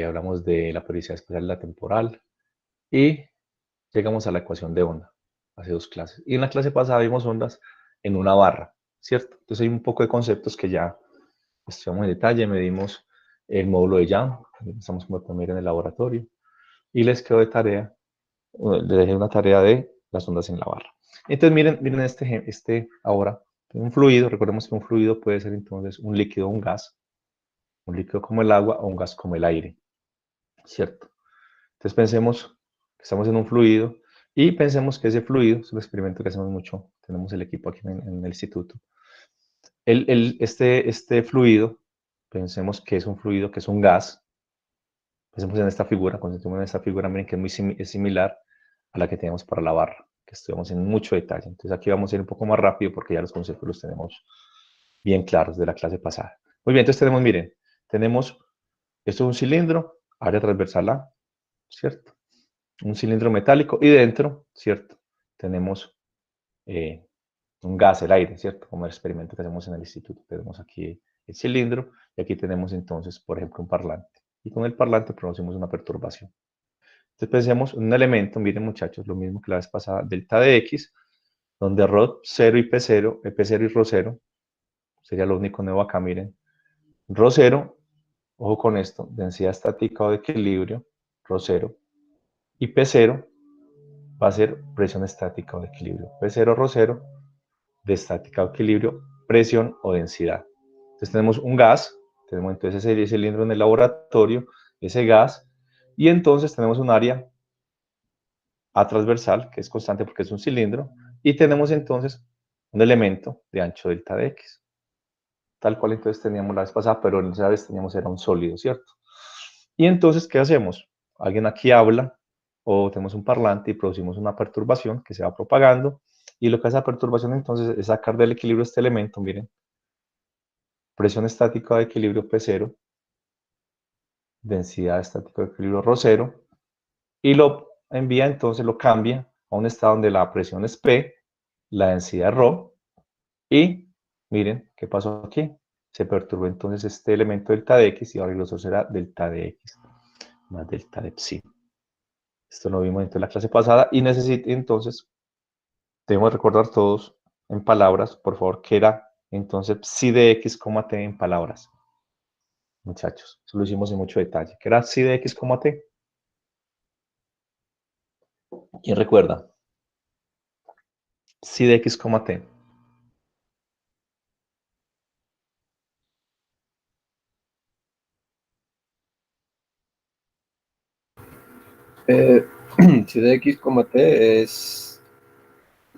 hablamos de la periodicidad espacial y la temporal, y llegamos a la ecuación de onda, hace 2 clases. Y en la clase pasada vimos ondas en una barra, ¿cierto? Entonces hay un poco de conceptos que ya estudiamos en detalle, medimos el módulo de Young, estamos como también en el laboratorio, y les quedó de tarea, les dejé una tarea de las ondas en la barra. Entonces miren este ahora, un fluido, recordemos que un fluido puede ser entonces un líquido o un líquido como el agua o un gas como el aire, ¿cierto? Entonces pensemos que estamos en un fluido y pensemos que ese fluido, es un experimento que hacemos mucho, tenemos el equipo aquí en el instituto. Este fluido, pensemos que es un fluido, que es un gas. Pensemos en esta figura, concentremos en esta figura, miren que es similar a la que tenemos para la barra, que estudiamos en mucho detalle. Entonces aquí vamos a ir un poco más rápido porque ya los conceptos los tenemos bien claros de la clase pasada. Muy bien, entonces tenemos, miren, tenemos, esto es un cilindro, área transversal A, ¿cierto? Un cilindro metálico y dentro, ¿cierto? Tenemos un gas, el aire, ¿cierto? Como el experimento que hacemos en el instituto. Tenemos aquí el cilindro y aquí tenemos entonces, por ejemplo, un parlante. Y con el parlante producimos una perturbación. Entonces pensemos en un elemento, miren muchachos, lo mismo que la vez pasada, delta de X, donde ρ0 y P0, P0 y ρ0, sería lo único nuevo acá, miren. ρ0, ojo con esto, densidad estática o de equilibrio, ρ0, y P0 va a ser presión estática o de equilibrio. P0, ρ0, de estática o equilibrio, presión o densidad. Entonces tenemos un gas, tenemos entonces ese cilindro en el laboratorio, ese gas, y entonces tenemos un área A transversal, que es constante porque es un cilindro, y tenemos entonces un elemento de ancho delta de X. Tal cual entonces teníamos la vez pasada, pero en esa vez teníamos era un sólido, ¿cierto? Y entonces, ¿qué hacemos? Alguien aquí habla, o tenemos un parlante y producimos una perturbación que se va propagando, y lo que hace la perturbación entonces es sacar del equilibrio este elemento, miren, presión estática de equilibrio P0, densidad estática de equilibrio ρ0, y lo envía entonces, lo cambia a un estado donde la presión es P, la densidad es ρ, y miren qué pasó aquí. Se perturbó entonces este elemento delta de X y ahora el grosor será delta de X más delta de psi. Esto lo vimos en la clase pasada y necesito entonces, debemos recordar todos en palabras, por favor, que era entonces psi de X, T en palabras. Muchachos, eso lo hicimos en mucho detalle. ¿Qué era psi de X, T? ¿Quién recuerda? Psi de X, T. Si de X, T es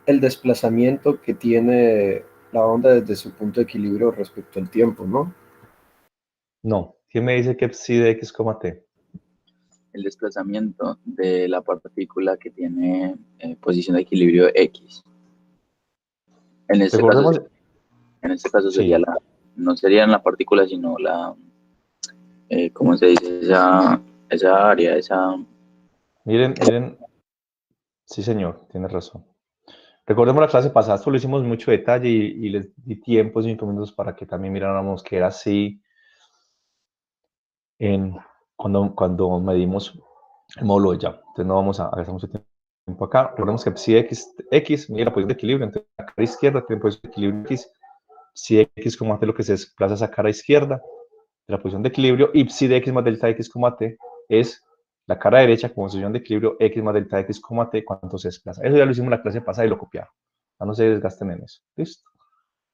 el desplazamiento que tiene la onda desde su punto de equilibrio respecto al tiempo, ¿no? No. ¿Quién me dice que psi de X, T? El desplazamiento de la partícula que tiene posición de equilibrio X. En este caso, Recordemos, sería sí. no sería en la partícula, sino ¿cómo se dice? Esa área, Miren, sí señor, tiene razón. Recordemos la clase pasada, esto lo hicimos en mucho detalle y les di tiempo, 5 minutos, para que también miráramos que era así cuando medimos el módulo de Young. Entonces no vamos a gastar mucho tiempo acá. Recordemos que psi x mide la posición de equilibrio, entonces la cara izquierda tiene posición de equilibrio X, psi X, T lo que se desplaza esa cara izquierda de la posición de equilibrio, y psi de X más delta X, T es la cara derecha con posición de equilibrio X más delta X, T cuánto se desplaza. Eso ya lo hicimos en la clase pasada y lo copiaron. Ya no se desgasten en eso. ¿Listo?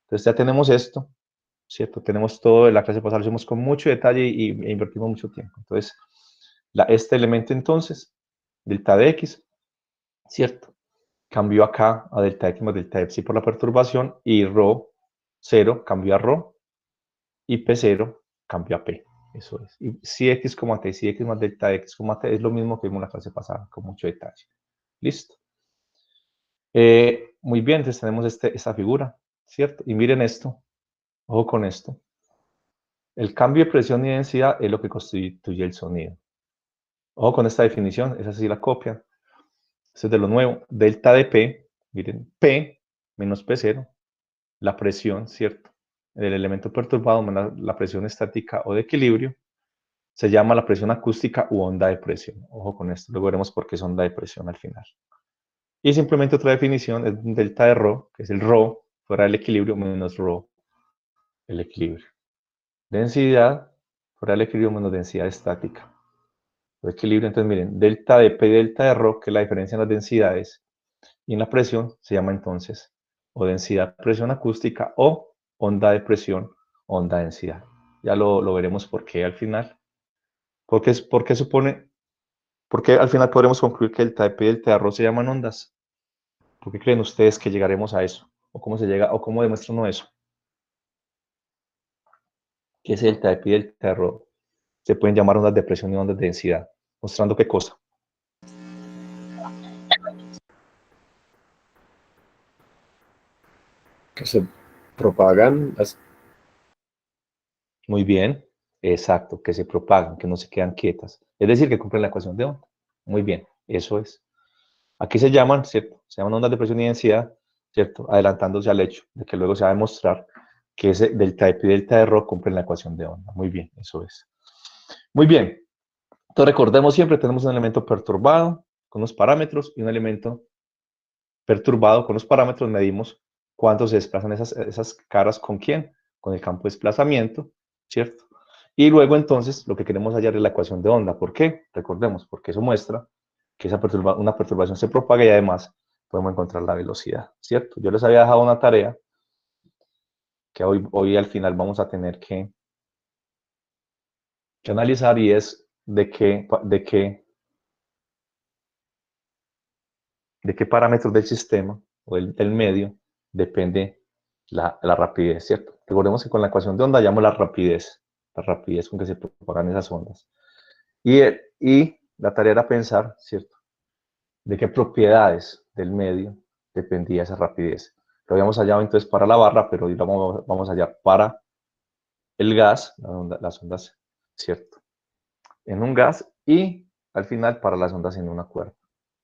Entonces ya tenemos esto, ¿cierto? Tenemos todo de la clase pasada, lo hicimos con mucho detalle e invertimos mucho tiempo. Entonces, este elemento entonces, delta de X, ¿cierto? Cambió acá a delta X más delta Epsilon por la perturbación y ρ0 cambió a ρ y P0 cambió a P. Eso es. Y si X, T, si X más delta X, T es lo mismo que vimos en la clase pasada, con mucho detalle. ¿Listo? Muy bien, entonces tenemos esta figura, ¿cierto? Y miren esto, ojo con esto. El cambio de presión y densidad es lo que constituye el sonido. Ojo con esta definición, esa sí la copian. Esto es de lo nuevo. Delta de P, miren, P menos P0, la presión, ¿cierto? El elemento perturbado menos la presión estática o de equilibrio, se llama la presión acústica u onda de presión. Ojo con esto, luego veremos por qué es onda de presión al final. Y simplemente otra definición es un delta de ρ, que es el ρ fuera del equilibrio menos ρ el equilibrio. Densidad fuera del equilibrio menos densidad estática. El equilibrio, entonces miren, delta de P y delta de ρ, que es la diferencia en las densidades, y en la presión se llama entonces o densidad presión acústica o onda de presión, onda densidad. Ya lo veremos por qué al final. Porque al final podremos concluir que delta de P y delta de ρ se llaman ondas. ¿Por qué creen ustedes que llegaremos a eso? ¿O cómo se llega, o cómo demuestra uno eso? ¿Qué es delta de P y delta de ρ? Se pueden llamar ondas de presión y ondas de densidad. ¿Mostrando qué cosa? Que se propagan. Muy bien, exacto, que se propagan, que no se quedan quietas. Es decir, que cumplen la ecuación de onda. Muy bien, eso es. Aquí se llaman, ¿cierto? Se llaman ondas de presión y densidad, ¿cierto? Adelantándose al hecho de que luego se va a demostrar que ese delta de pi y delta de rho cumplen la ecuación de onda. Muy bien, eso es. Muy bien. Entonces recordemos siempre, tenemos un elemento perturbado con los parámetros y un elemento perturbado con los parámetros. Medimos cuánto se desplazan esas caras con quién, con el campo de desplazamiento, ¿cierto? Y luego entonces lo que queremos hallar es la ecuación de onda. ¿Por qué? Recordemos, porque eso muestra que una perturbación se propaga y además podemos encontrar la velocidad, ¿cierto? Yo les había dejado una tarea que hoy al final vamos a tener que analizar y es de qué parámetros del sistema o del medio depende la rapidez, ¿cierto? Recordemos que con la ecuación de onda hallamos la rapidez con que se propagan esas ondas. Y la tarea era pensar, ¿cierto?, de qué propiedades del medio dependía esa rapidez. Lo habíamos hallado entonces para la barra, pero hoy vamos a hallar para el gas, las ondas, ¿cierto?, en un gas y al final para las ondas en una cuerda.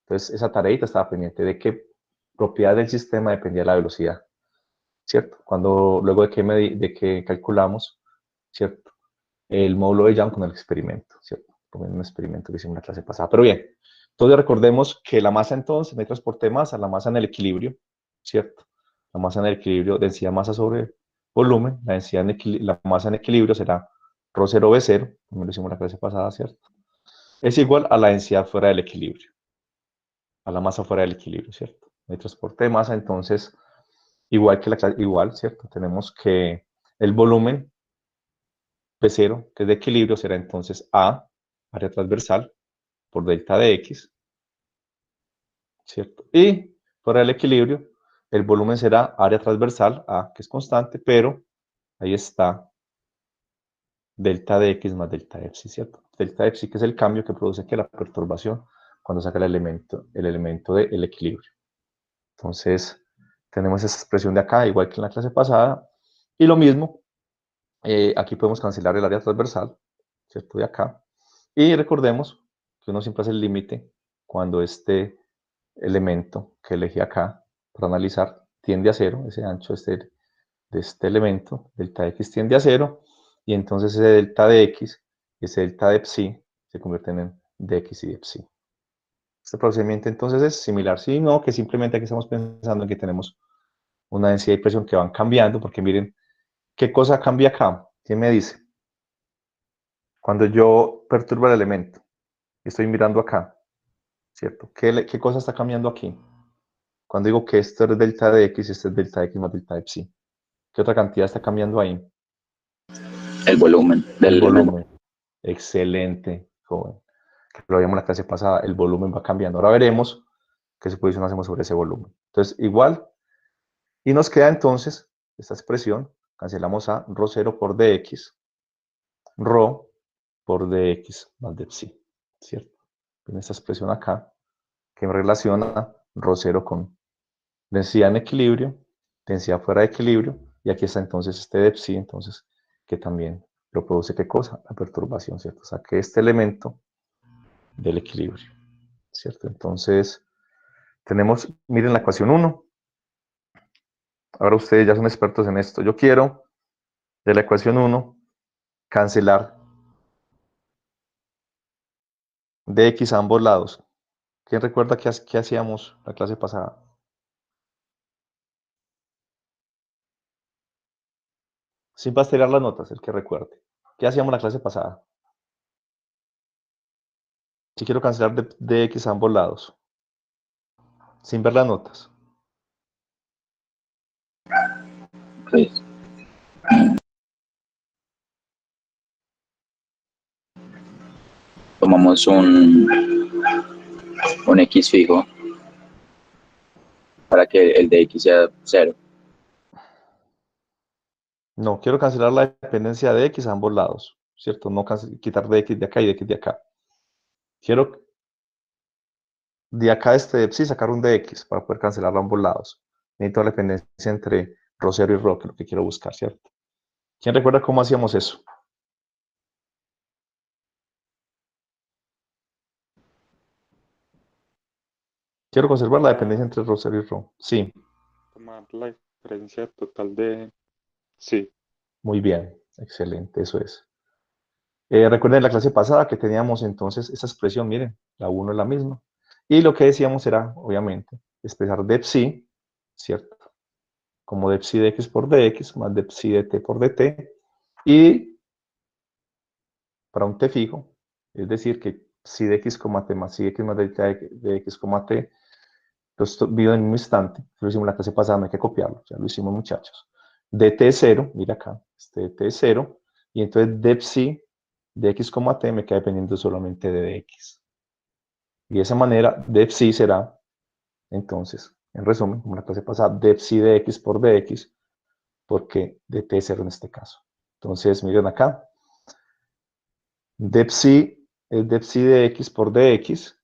Entonces esa tareita estaba pendiente de qué propiedad del sistema dependía la velocidad, ¿cierto? Luego de que calculamos, ¿cierto?, el módulo de Young con el experimento, ¿cierto? Como en un experimento que hicimos en la clase pasada. Pero bien, entonces recordemos que la masa entonces, no hay transporte de masa, la masa en el equilibrio, ¿cierto? La masa en el equilibrio, densidad masa sobre volumen, la masa en equilibrio será ρ0 V0, como lo hicimos en la clase pasada, ¿cierto? Es igual a la densidad fuera del equilibrio, a la masa fuera del equilibrio, ¿cierto? No hay transporte de masa, entonces, igual, ¿cierto? Tenemos que el volumen P0, que es de equilibrio, será entonces A, área transversal, por delta de X, ¿cierto? Y fuera del equilibrio, el volumen será área transversal, A, que es constante, pero ahí está delta de X más delta de Epsi, ¿cierto? Delta de Epsi, que es el cambio que produce que la perturbación cuando saca el elemento del equilibrio. Entonces, tenemos esa expresión de acá, igual que en la clase pasada, y lo mismo, aquí podemos cancelar el área transversal, ¿cierto? De acá, y recordemos que uno siempre hace el límite cuando este elemento que elegí acá para analizar tiende a cero, ese ancho de este elemento, delta de x tiende a cero, y entonces ese delta de x y ese delta de psi se convierten en dx y de psi. Este procedimiento entonces es similar, sí, no, que simplemente aquí estamos pensando en que tenemos una densidad y presión que van cambiando, porque miren, ¿qué cosa cambia acá? ¿Quién me dice? Cuando yo perturbo el elemento, y estoy mirando acá, ¿cierto? ¿Qué cosa está cambiando aquí? Cuando digo que esto es delta de x, esto es delta de x más delta de psi. ¿Qué otra cantidad está cambiando ahí? El volumen del El elemento. volumen. Excelente, joven. Que lo vimos en la clase pasada, el volumen va cambiando. Ahora veremos qué suposición hacemos sobre ese volumen. Entonces, igual, y nos queda entonces esta expresión, cancelamos a ρ0 por dx, ρ por dx más de psi, ¿cierto? En esta expresión acá, que me relaciona ρ0 con densidad en equilibrio, densidad fuera de equilibrio, y aquí está entonces este de psi, entonces, que también lo produce, ¿qué cosa? La perturbación, ¿cierto? O sea, que este elemento del equilibrio, ¿cierto? Entonces, miren la ecuación 1. Ahora ustedes ya son expertos en esto. Yo quiero, de la ecuación 1, cancelar de x a ambos lados. ¿Quién recuerda qué hacíamos la clase pasada? Sin pastelar las notas, el que recuerde. ¿Qué hacíamos la clase pasada? Si quiero cancelar de x a ambos lados, sin ver las notas. Pues, tomamos un X fijo para que el de X sea 0. No, quiero cancelar la dependencia de x a ambos lados, ¿cierto? No quitar de x de acá y de x de acá. Quiero de acá de psi sacar un de x para poder cancelarlo a ambos lados. Necesito la dependencia entre ρ0 y ρ, que es lo que quiero buscar, ¿cierto? ¿Quién recuerda cómo hacíamos eso? Quiero conservar la dependencia entre ρ0 y ρ. Sí, Tomar la diferencia total de... Sí, muy bien, excelente, eso es. Recuerden la clase pasada que teníamos entonces esa expresión, miren, la 1 es la misma. Y lo que decíamos era, obviamente, expresar de psi, ¿cierto? Como de psi de x por dx más de psi de t por dt. Y para un t fijo, es decir, que psi de x, t más psi de x más de x, t, lo vivo en un instante. Lo hicimos la clase pasada, no hay que copiarlo, ya lo hicimos, muchachos. Dt es 0, mira acá, este dt es 0, y entonces de psi de x, t me queda dependiendo solamente de dx. Y de esa manera, de psi será, entonces, en resumen, como la clase pasada, de psi de x por dx, porque dt es 0 en este caso. Entonces, miren acá, de psi es de psi de x por dx,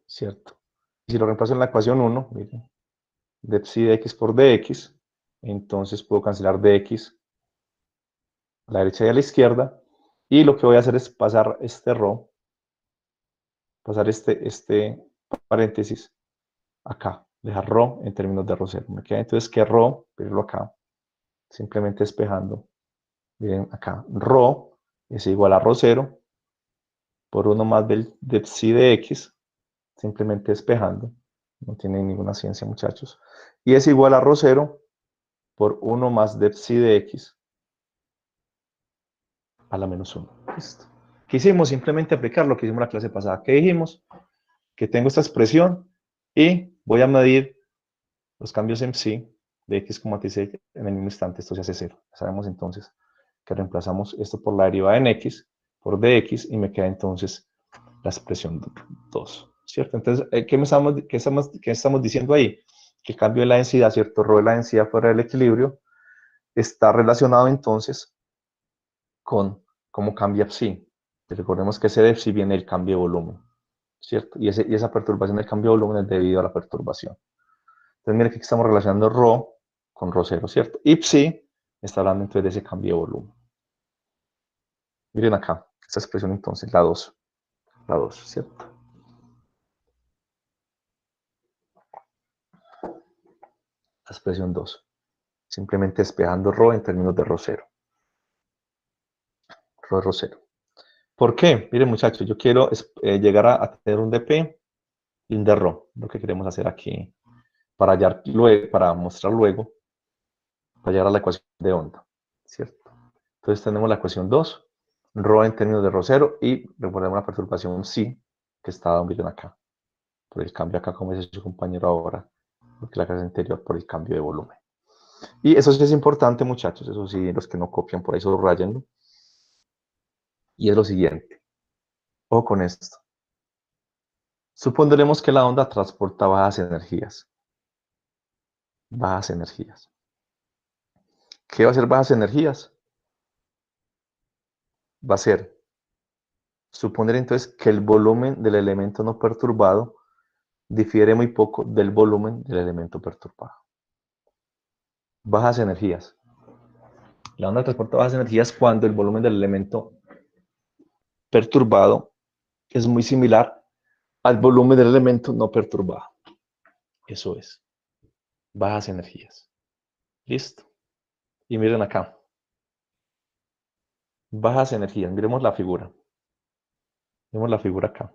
¿cierto? Si lo reemplazo en la ecuación 1, miren, de psi de x por dx, entonces puedo cancelar dx a la derecha y a la izquierda, y lo que voy a hacer es pasar este rho, pasar este paréntesis acá, dejar rho en términos de ρ0. Me queda entonces que rho, verlo acá, simplemente despejando, miren acá, rho es igual a ρ0 por 1 más de psi de x, simplemente despejando, no tiene ninguna ciencia, muchachos, y es igual a ρ0 por 1 más de psi de x a la menos 1. Listo. ¿Qué hicimos? Simplemente aplicar lo que hicimos la clase pasada. ¿Qué dijimos? Que tengo esta expresión y voy a medir los cambios en psi de x, t en el mismo instante. Esto se hace 0. Sabemos entonces que reemplazamos esto por la derivada en x por dx y me queda entonces la expresión 2, ¿cierto? Entonces, ¿qué estamos diciendo ahí? Que el cambio de la densidad, ¿cierto? Rho de la densidad fuera del equilibrio está relacionado entonces con cómo cambia psi. Recordemos que ese de psi viene del cambio de volumen, ¿cierto? Y esa perturbación del cambio de volumen es debido a la perturbación. Entonces, mire que aquí estamos relacionando rho con ρ0, ¿cierto? Y psi está hablando entonces de ese cambio de volumen. Miren acá, esta expresión entonces, la 2, ¿cierto? La expresión 2, simplemente despejando rho en términos de ρ0. Rho de ρ0. ¿Por qué? Miren, muchachos, yo quiero llegar a tener un dp y un drho, lo que queremos hacer aquí, para mostrar luego, para llegar a la ecuación de onda, ¿cierto? Entonces tenemos la ecuación 2, rho en términos de ρ0, y recordemos la perturbación psi, que está miren acá, por el cambio acá, como dice su compañero ahora, porque la clase anterior por el cambio de volumen. Y eso sí es importante, muchachos, eso sí, los que no copian por ahí subrayenlo. Y es lo siguiente, ojo con esto. Supondremos que la onda transporta bajas energías. Bajas energías. ¿Qué va a ser bajas energías? Va a ser suponer entonces que el volumen del elemento no perturbado difiere muy poco del volumen del elemento perturbado. Bajas energías. La onda transporta bajas energías cuando el volumen del elemento perturbado es muy similar al volumen del elemento no perturbado. Eso es. Bajas energías. Listo. Y miren acá. Bajas energías. Miremos la figura. Vemos la figura acá.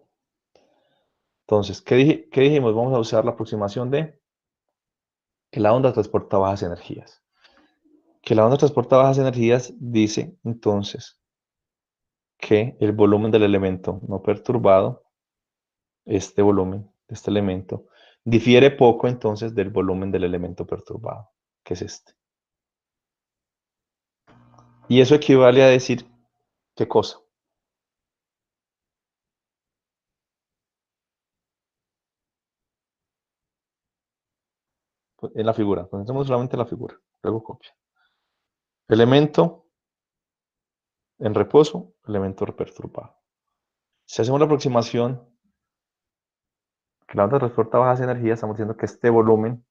Entonces, ¿qué dijimos? Vamos a usar la aproximación de que la onda transporta bajas energías. Que la onda transporta bajas energías dice entonces que el volumen del elemento no perturbado, este volumen de este elemento, difiere poco entonces del volumen del elemento perturbado, que es este. Y eso equivale a decir, ¿qué cosa? En la figura, concentremos solamente en la figura, luego copia. Elemento en reposo, elemento perturbado. Si hacemos la aproximación que la onda transporta bajas energías, estamos diciendo que este volumen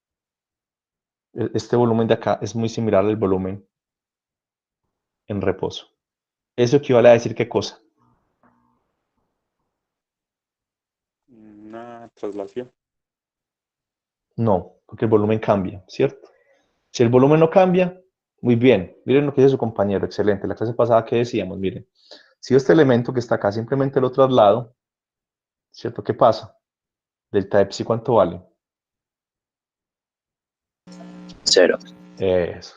de acá es muy similar al volumen en reposo. Eso equivale a decir qué cosa. Una traslación. No, porque el volumen cambia, ¿cierto? Si el volumen no cambia, muy bien. Miren lo que dice su compañero, excelente. La clase pasada que decíamos, miren, si este elemento que está acá simplemente lo traslado, ¿cierto? ¿Qué pasa? Delta epsilon, ¿cuánto vale? 0. Eso.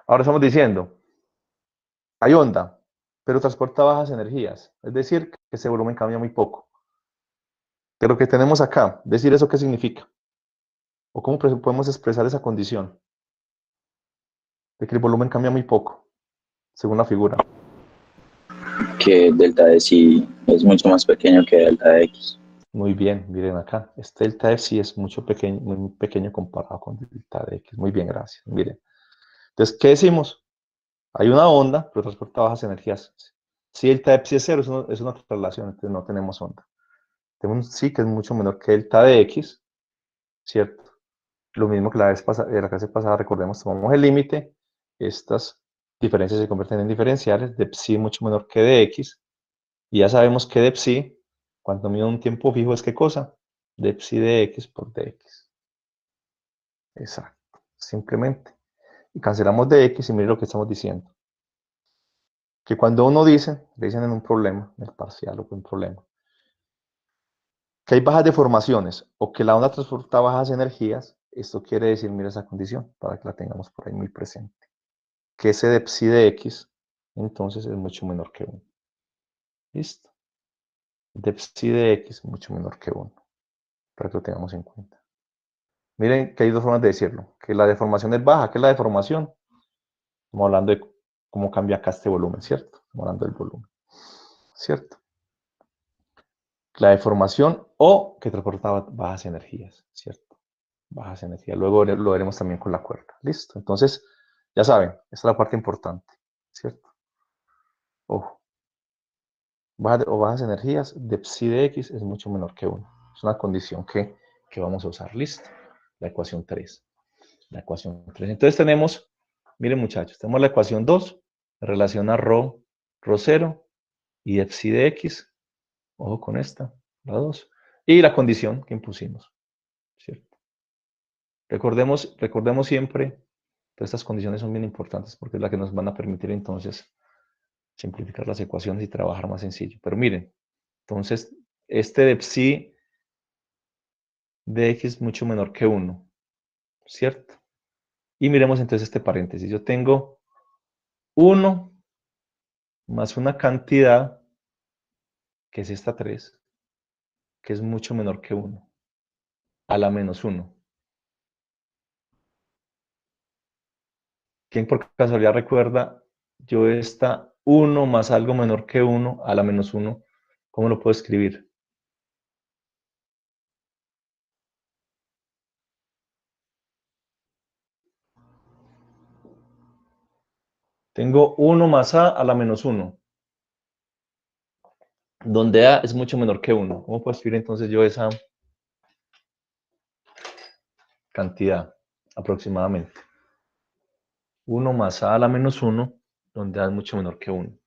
Ahora estamos diciendo, hay onda, pero transporta bajas energías. Es decir, que ese volumen cambia muy poco. De lo que tenemos acá, decir eso qué significa. O cómo podemos expresar esa condición de que el volumen cambia muy poco, según la figura. Que delta de sí es mucho más pequeño que delta de X. Muy bien, miren acá. Este delta F sí es mucho pequeño, muy pequeño comparado con delta de X. Muy bien, gracias. Miren. Entonces, ¿qué decimos? Hay una onda, pero transporta bajas energías. Si delta F es cero, es una traslación, entonces no tenemos onda. Tenemos un sí que es mucho menor que delta de X, ¿cierto? Lo mismo que la clase pasada, recordemos, tomamos el límite, estas diferencias se convierten en diferenciales, de psi mucho menor que de X, y ya sabemos que de psi, cuando mide un tiempo fijo, es qué cosa, de psi de X por dx. Exacto, simplemente. Y cancelamos de X y miren lo que estamos diciendo. Que cuando uno dice, le dicen en un problema, en el parcial o en un problema, que hay bajas deformaciones o que la onda transporta bajas energías, esto quiere decir, mira esa condición, para que la tengamos por ahí muy presente. Que ese de psi de X, entonces es mucho menor que 1. ¿Listo? De psi de X mucho menor que 1, para que lo tengamos en cuenta. Miren que hay dos formas de decirlo, que la deformación es baja, que es la deformación. Estamos hablando de cómo cambia acá este volumen, ¿cierto? Estamos hablando del volumen, ¿cierto? La deformación o que transporta bajas energías, ¿cierto? Bajas energías. Luego lo veremos también con la cuerda. ¿Listo? Entonces, ya saben, esta es la parte importante, ¿cierto? Ojo. Bajas energías de psi de X es mucho menor que 1. Es una condición que vamos a usar. ¿Listo? La ecuación 3. La ecuación 3. Entonces tenemos, miren muchachos, tenemos la ecuación 2 en relación a rho 0 y de psi de X. Ojo con esta, la 2. Y la condición que impusimos. ¿Cierto? Recordemos siempre, todas estas condiciones son bien importantes porque es la que nos van a permitir entonces simplificar las ecuaciones y trabajar más sencillo. Pero miren, entonces, este de psi de X es mucho menor que 1, ¿cierto? Y miremos entonces este paréntesis. Yo tengo 1 más una cantidad, que es esta 3, que es mucho menor que 1, a la menos 1. ¿Quién por casualidad recuerda? Yo esta 1 más algo menor que 1 a la menos 1, ¿cómo lo puedo escribir? Tengo 1 más a la menos 1, donde a es mucho menor que 1. ¿Cómo puedo escribir entonces yo esa cantidad aproximadamente? 1 más a la menos 1, donde a es mucho menor que 1.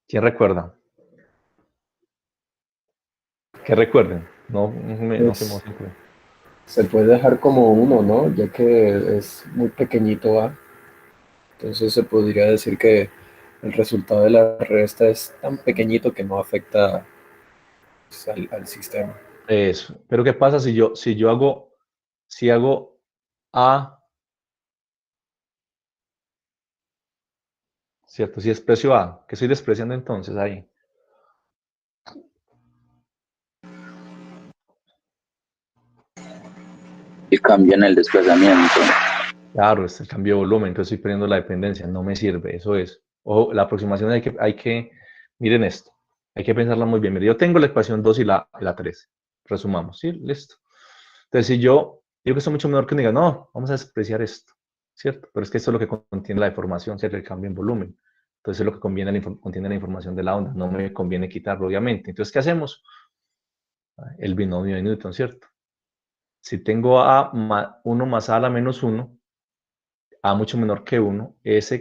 ¿Quién recuerda? Que recuerden, no fuimos Pues siempre. se puede dejar como 1, ¿no? Ya que es muy pequeñito A. Entonces se podría decir que el resultado de la resta es tan pequeñito que no afecta pues, al sistema. Eso. Pero ¿qué pasa si hago A, ¿cierto? Si desprecio A, ¿qué estoy despreciando entonces ahí? El cambio en el desplazamiento. Claro, es el cambio de volumen, entonces estoy perdiendo la dependencia, no me sirve, eso es. O la aproximación miren esto, hay que pensarla muy bien. Mire, yo tengo la ecuación 2 y la 3, resumamos, ¿sí? Listo. Entonces, si yo digo que esto es mucho menor que uno diga, no, vamos a despreciar esto, ¿cierto? Pero es que esto es lo que contiene la deformación, ¿cierto? El cambio en volumen. Entonces, es lo que contiene la información de la onda, no me conviene quitarlo, obviamente. Entonces, ¿qué hacemos? El binomio de Newton, ¿cierto? Si tengo a 1 más a la menos 1, a mucho menor que 1, esa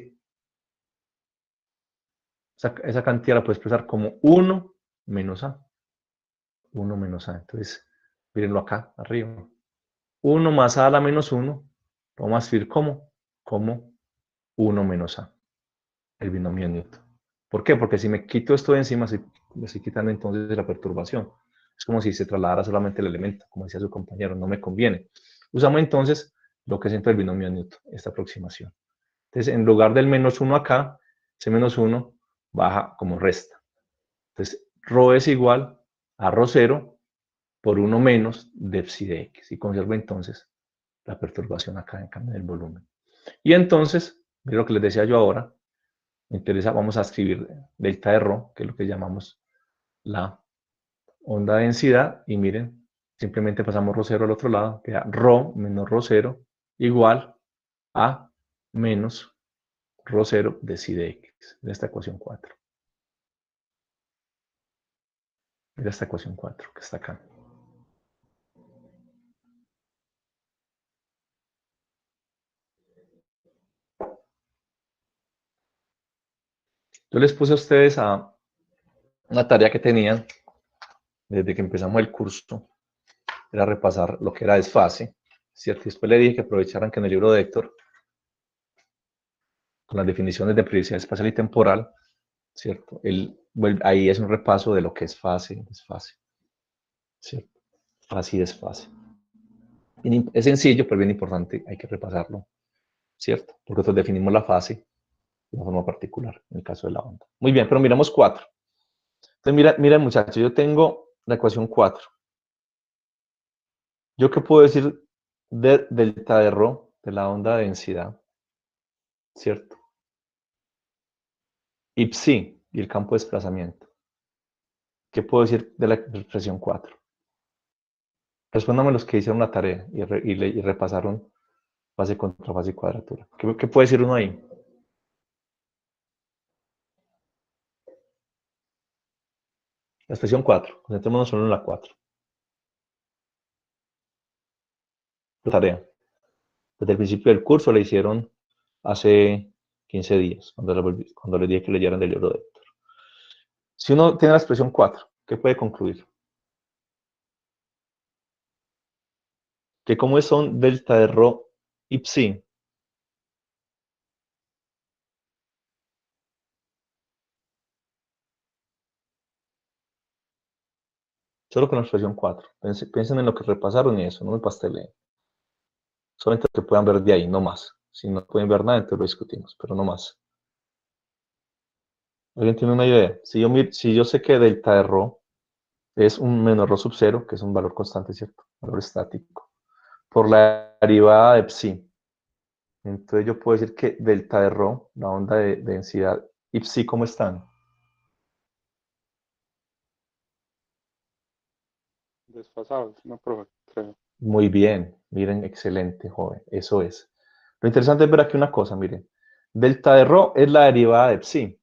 cantidad la puedes expresar como 1 menos a. 1 menos a. Entonces, mírenlo acá, arriba. 1 más a la menos 1, lo vamos a escribir como 1 menos a, el binomio de Newton. ¿Por qué? Porque si me quito esto de encima, me estoy quitando entonces la perturbación. Es como si se trasladara solamente el elemento, como decía su compañero, no me conviene. Usamos entonces lo que es entre el binomio de Newton, esta aproximación. Entonces, en lugar del menos 1 acá, ese menos 1 baja como resta. Entonces, ρ es igual a ρ0 por 1 menos de psi de x. Y conservo entonces la perturbación acá en cambio del volumen. Y entonces, mira lo que les decía yo ahora, me interesa, vamos a escribir delta de ρ, que es lo que llamamos la onda de densidad. Y miren, simplemente pasamos ρ0 al otro lado, queda ρ menos ρ0 igual a menos ρ0 de psi de x, de esta ecuación 4. Mira esta ecuación 4 que está acá. Yo les puse a ustedes a una tarea que tenían desde que empezamos el curso, era repasar lo que era desfase, ¿cierto? Y después le dije que aprovecharan que en el libro de Héctor, con las definiciones de periodicidad espacial y temporal, ¿cierto? Ahí es un repaso de lo que es fase y desfase, ¿cierto? Fase y desfase. Es sencillo, pero bien importante, hay que repasarlo, ¿cierto? Porque nosotros definimos la fase de una forma particular, en el caso de la onda. Muy bien, pero miramos 4. Entonces, mira muchachos, yo tengo la ecuación 4. ¿Yo qué puedo decir de delta de ρ, de la onda de densidad? ¿Cierto? Y psi, y el campo de desplazamiento. ¿Qué puedo decir de la expresión 4? Respóndame los que hicieron la tarea y repasaron fase, contrafase y cuadratura. ¿Qué puede decir uno ahí? La expresión 4. Concentrémonos solo en la 4. La tarea. Desde el principio del curso la hicieron hace 15 días, cuando les dije que leyeran del libro de Héctor. Si uno tiene la expresión 4, ¿qué puede concluir? Que como son delta de ρ y psi, solo con la expresión 4. Piensen en lo que repasaron y eso, no me pasteleen. Solamente lo que puedan ver de ahí, no más. Si no pueden ver nada, entonces lo discutimos, pero no más. ¿Alguien tiene una idea? Si yo sé que delta de ρ es un menos ρ sub 0, que es un valor constante, ¿cierto? Valor estático. Por la derivada de psi. Entonces yo puedo decir que delta de ρ, la onda de densidad, y psi, ¿cómo están? Desfasados, no, profe, creo. Muy bien, miren, excelente, joven, eso es. Lo interesante es ver aquí una cosa, miren. Delta de ρ es la derivada de psi.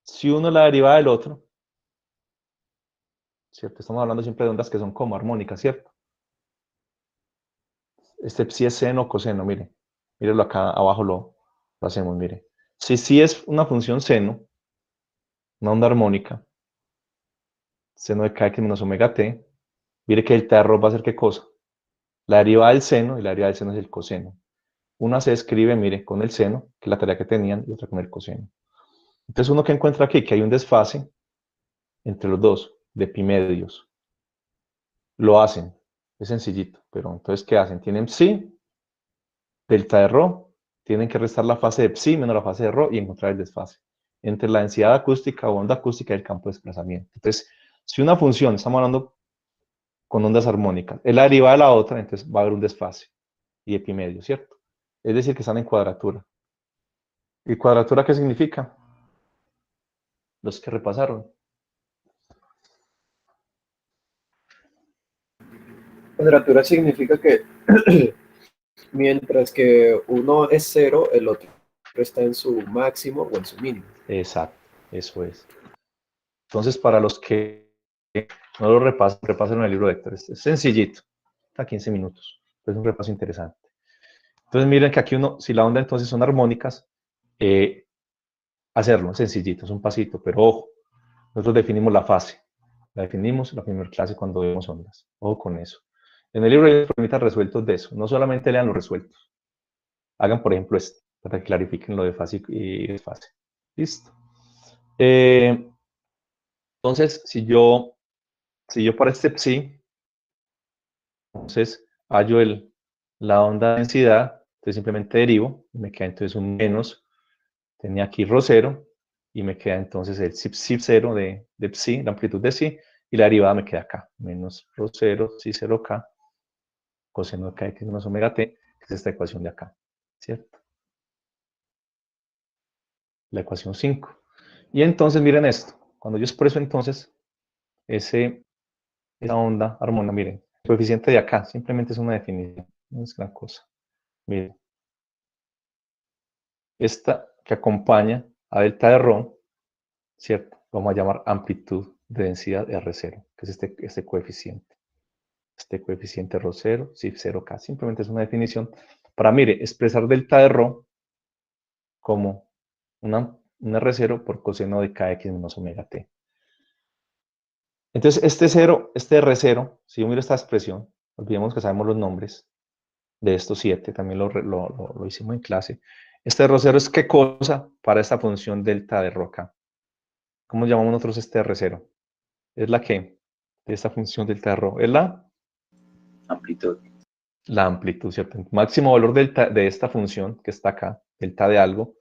Si uno es la derivada del otro, ¿cierto? Estamos hablando siempre de ondas que son como armónicas, ¿cierto? Este psi es seno o coseno, mire. Mírenlo acá abajo lo hacemos, mire. Si psi es una función seno, una onda armónica, seno de kx menos omega t, mire que el delta de ρ va a ser ¿qué cosa? La derivada del seno, y la derivada del seno es el coseno. Una se escribe, mire, con el seno, que es la tarea que tenían, y otra con el coseno. Entonces uno que encuentra aquí que hay un desfase entre los dos, de pi medios. Lo hacen, es sencillito, pero entonces ¿qué hacen? Tienen psi, delta de rho, tienen que restar la fase de psi menos la fase de rho y encontrar el desfase entre la densidad acústica o onda acústica y el campo de desplazamiento. Entonces, si una función, estamos hablando con ondas armónicas, es la derivada de la otra, entonces va a haber un desfase y de pi medio, ¿cierto? Es decir, que están en cuadratura. ¿Y cuadratura qué significa? Los que repasaron. Cuadratura significa que mientras que uno es 0, el otro está en su máximo o en su mínimo. Exacto, eso es. Entonces, para los que no lo repasen en el libro de Héctor, es sencillito, está 15 minutos, es un repaso interesante. Entonces, miren que aquí uno, si la onda entonces son armónicas, hacerlo, es sencillito, es un pasito, pero ojo, nosotros definimos la fase, la definimos en la primera clase cuando vemos ondas, ojo con eso. En el libro hay problemitas resueltos de eso, no solamente lean los resueltos, hagan por ejemplo este, para que clarifiquen lo de fase y desfase. Listo. Entonces, si yo para este psi, entonces hallo la onda de densidad, entonces simplemente derivo, y me queda entonces un menos, tenía aquí ρ 0, y me queda entonces el psi 0 de psi, la amplitud de psi, y la derivada me queda acá, menos ρ 0, psi 0k, coseno de kx menos omega t, que es esta ecuación de acá, ¿cierto? La ecuación 5. Y entonces miren esto, cuando yo expreso entonces esa onda armónica, miren, el coeficiente de acá simplemente es una definición, no es gran cosa. Miren, esta que acompaña a delta de rho, ¿cierto? Vamos a llamar amplitud de densidad R0, que es este coeficiente. Este coeficiente ρ 0, psi 0k, simplemente es una definición para, mire, expresar delta de rho como un R0 por coseno de kx menos omega t. Entonces, este R0, si yo miro esta expresión, olvidemos que sabemos los nombres de estos 7, también lo hicimos en clase. Este R0 es qué cosa para esta función delta de rho acá. ¿Cómo llamamos nosotros este R0? ¿Es la qué? De esta función delta de rho. ¿Es la? Amplitud. La amplitud, ¿cierto? El máximo valor de esta función que está acá, delta de algo,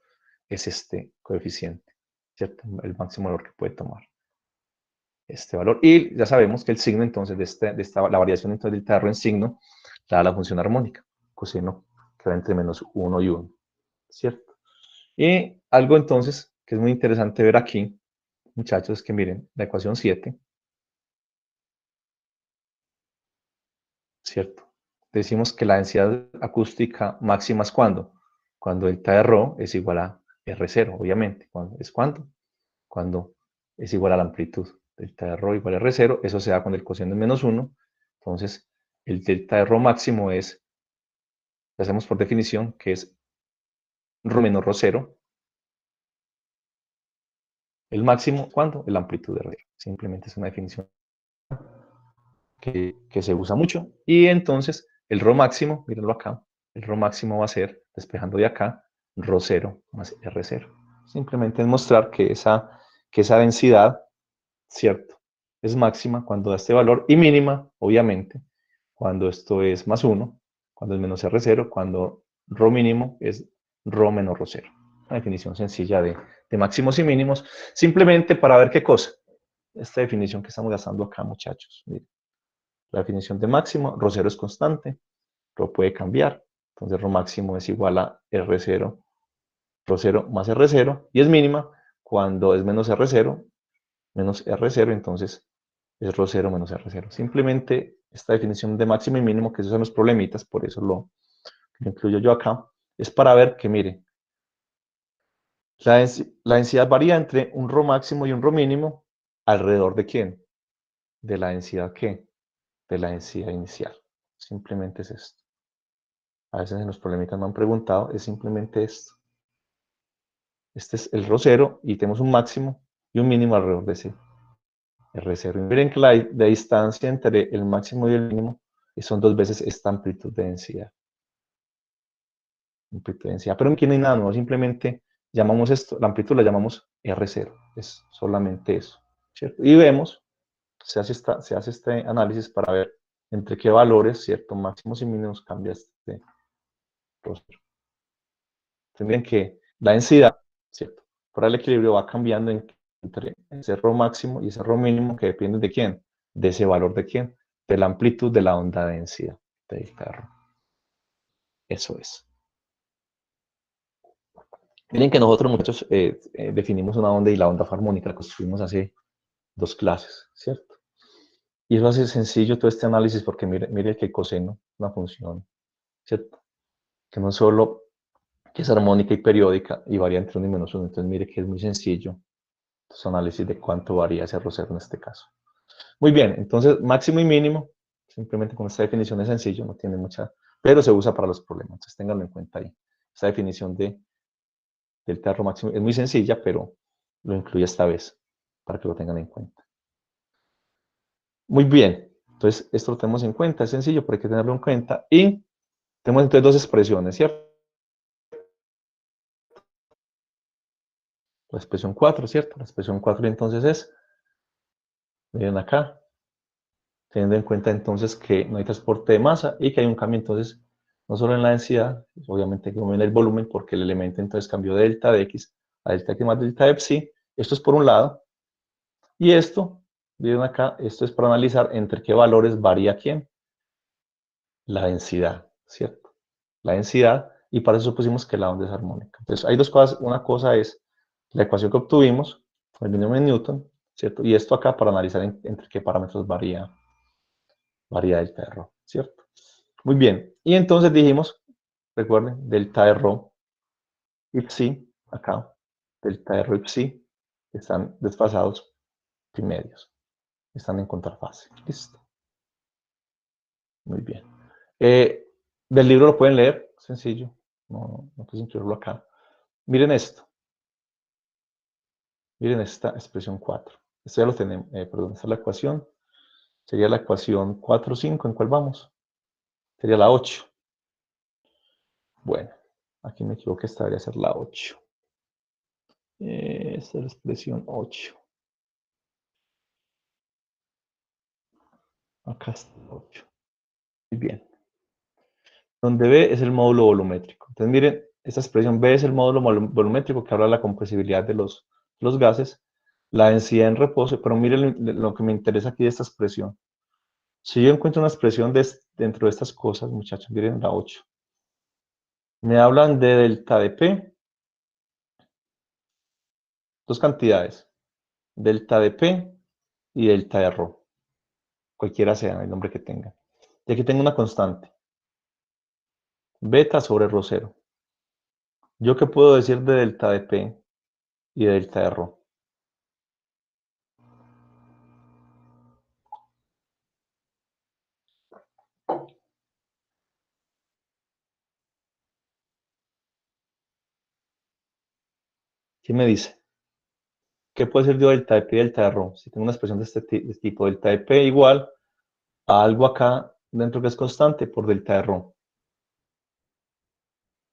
es este coeficiente, ¿cierto? El máximo valor que puede tomar este valor. Y ya sabemos que el signo entonces la variación entonces del delta de rho en signo la da la función armónica, coseno que va entre menos 1 y 1, ¿cierto? Y algo entonces que es muy interesante ver aquí, muchachos, es que miren, la ecuación 7, ¿cierto? Decimos que la densidad acústica máxima es ¿cuándo? Cuando delta de rho es igual a R0, obviamente. ¿Es cuándo? Cuando es igual a la amplitud. Delta de rho igual a R0, eso se da cuando el coseno es menos 1. Entonces, el delta de rho máximo es, lo hacemos por definición, que es rho menos rho 0. El máximo, ¿cuándo? La amplitud de R0. Simplemente es una definición que se usa mucho. Y entonces, el rho máximo, mírenlo acá, el rho máximo va a ser, despejando de acá, rho 0 más R0. Simplemente es mostrar que esa densidad, ¿cierto? Es máxima cuando da este valor y mínima, obviamente, cuando esto es más 1, cuando es menos R0, cuando rho mínimo es rho menos rho 0. Una definición sencilla de máximos y mínimos, simplemente para ver qué cosa. Esta definición que estamos gastando acá, muchachos. Miren. La definición de máximo, rho 0 es constante, rho puede cambiar, entonces rho máximo es igual a R0, rho 0 más R0, y es mínima cuando es menos R0, entonces es rho 0 menos R0. Simplemente esta definición de máximo y mínimo, que esos son los problemitas, por eso lo incluyo yo acá, es para ver que, mire, la densidad varía entre un rho máximo y un rho mínimo, ¿alrededor de quién? De la densidad ¿qué? De la densidad inicial. Simplemente es esto. A veces en los problemitas me han preguntado, es simplemente esto. Este es el rho 0 y tenemos un máximo y un mínimo alrededor de ese R0. Y miren que la distancia entre el máximo y el mínimo son 2 veces esta amplitud de densidad. Pero aquí no hay nada nuevo, simplemente llamamos esto, la amplitud la llamamos R0, es solamente eso, ¿cierto? Y vemos, se hace este análisis para ver entre qué valores, ¿cierto? Máximos y mínimos cambia este rosero. Entonces miren que la densidad, ¿cierto? Por el equilibrio va cambiando entre ese ρ máximo y ese ρ mínimo que depende de quién, de ese valor de quién, de la amplitud de la onda de densidad de delta ρ. Eso es. Miren que nosotros, muchachos, definimos una onda y la onda armónica la construimos hace 2 clases, ¿cierto? Y eso hace sencillo todo este análisis porque mire que el coseno es una función, ¿cierto? Que no solo que es armónica y periódica y varía entre 1 y -1. Entonces mire que es muy sencillo su análisis de cuánto varía ese rosero en este caso. Muy bien, entonces máximo y mínimo, simplemente con esta definición es sencillo, no tiene mucha, pero se usa para los problemas, entonces ténganlo en cuenta ahí. Esta definición de delta ρ máximo es muy sencilla, pero lo incluye esta vez, para que lo tengan en cuenta. Muy bien, entonces esto lo tenemos en cuenta, es sencillo, pero hay que tenerlo en cuenta. Y tenemos entonces 2 expresiones, ¿cierto? La expresión 4, ¿cierto? La expresión 4 entonces es, miren acá, teniendo en cuenta entonces que no hay transporte de masa y que hay un cambio entonces, no solo en la densidad, obviamente que en el volumen, porque el elemento entonces cambió de delta de x a delta x más delta de psi. Esto es por un lado. Y esto, miren acá, esto es para analizar entre qué valores varía quién. La densidad, ¿cierto? La densidad, y para eso pusimos que la onda es armónica. Entonces hay 2 cosas. Una cosa es la ecuación que obtuvimos, el binomio de Newton, ¿cierto? Y esto acá para analizar entre qué parámetros varía delta de ρ, ¿cierto? Muy bien, y entonces dijimos, recuerden, delta de ρ y psi, acá, delta de ρ y psi, están desfasados primedios, están en contrafase, listo. Muy bien. Del libro lo pueden leer, sencillo, no quise incluirlo acá. Miren esto, miren esta expresión 4, esto ya lo tenemos, perdón, esta es la ecuación, sería la ecuación 4, 5, ¿en cuál vamos? Sería la 8. Bueno, aquí me equivoqué, esta debería ser la 8. Esta es la expresión 8. Acá está 8. Muy bien. Donde B es el módulo volumétrico. Entonces miren, esta expresión B es el módulo volumétrico que habla de la compresibilidad de los gases, la densidad en reposo, pero miren lo que me interesa aquí de esta expresión. Si yo encuentro una expresión dentro de estas cosas, muchachos, miren la 8. Me hablan de delta de P, 2 cantidades, delta de P y delta de ρ, cualquiera sea el nombre que tenga. Y aquí tengo una constante, beta sobre ρ0. ¿Yo qué puedo decir de delta de P y de delta de ρ? ¿Quién me dice? ¿Qué puede ser yo delta de P y delta de ρ? Si tengo una expresión de este tipo, delta de P igual a algo acá dentro que es constante por delta de ρ.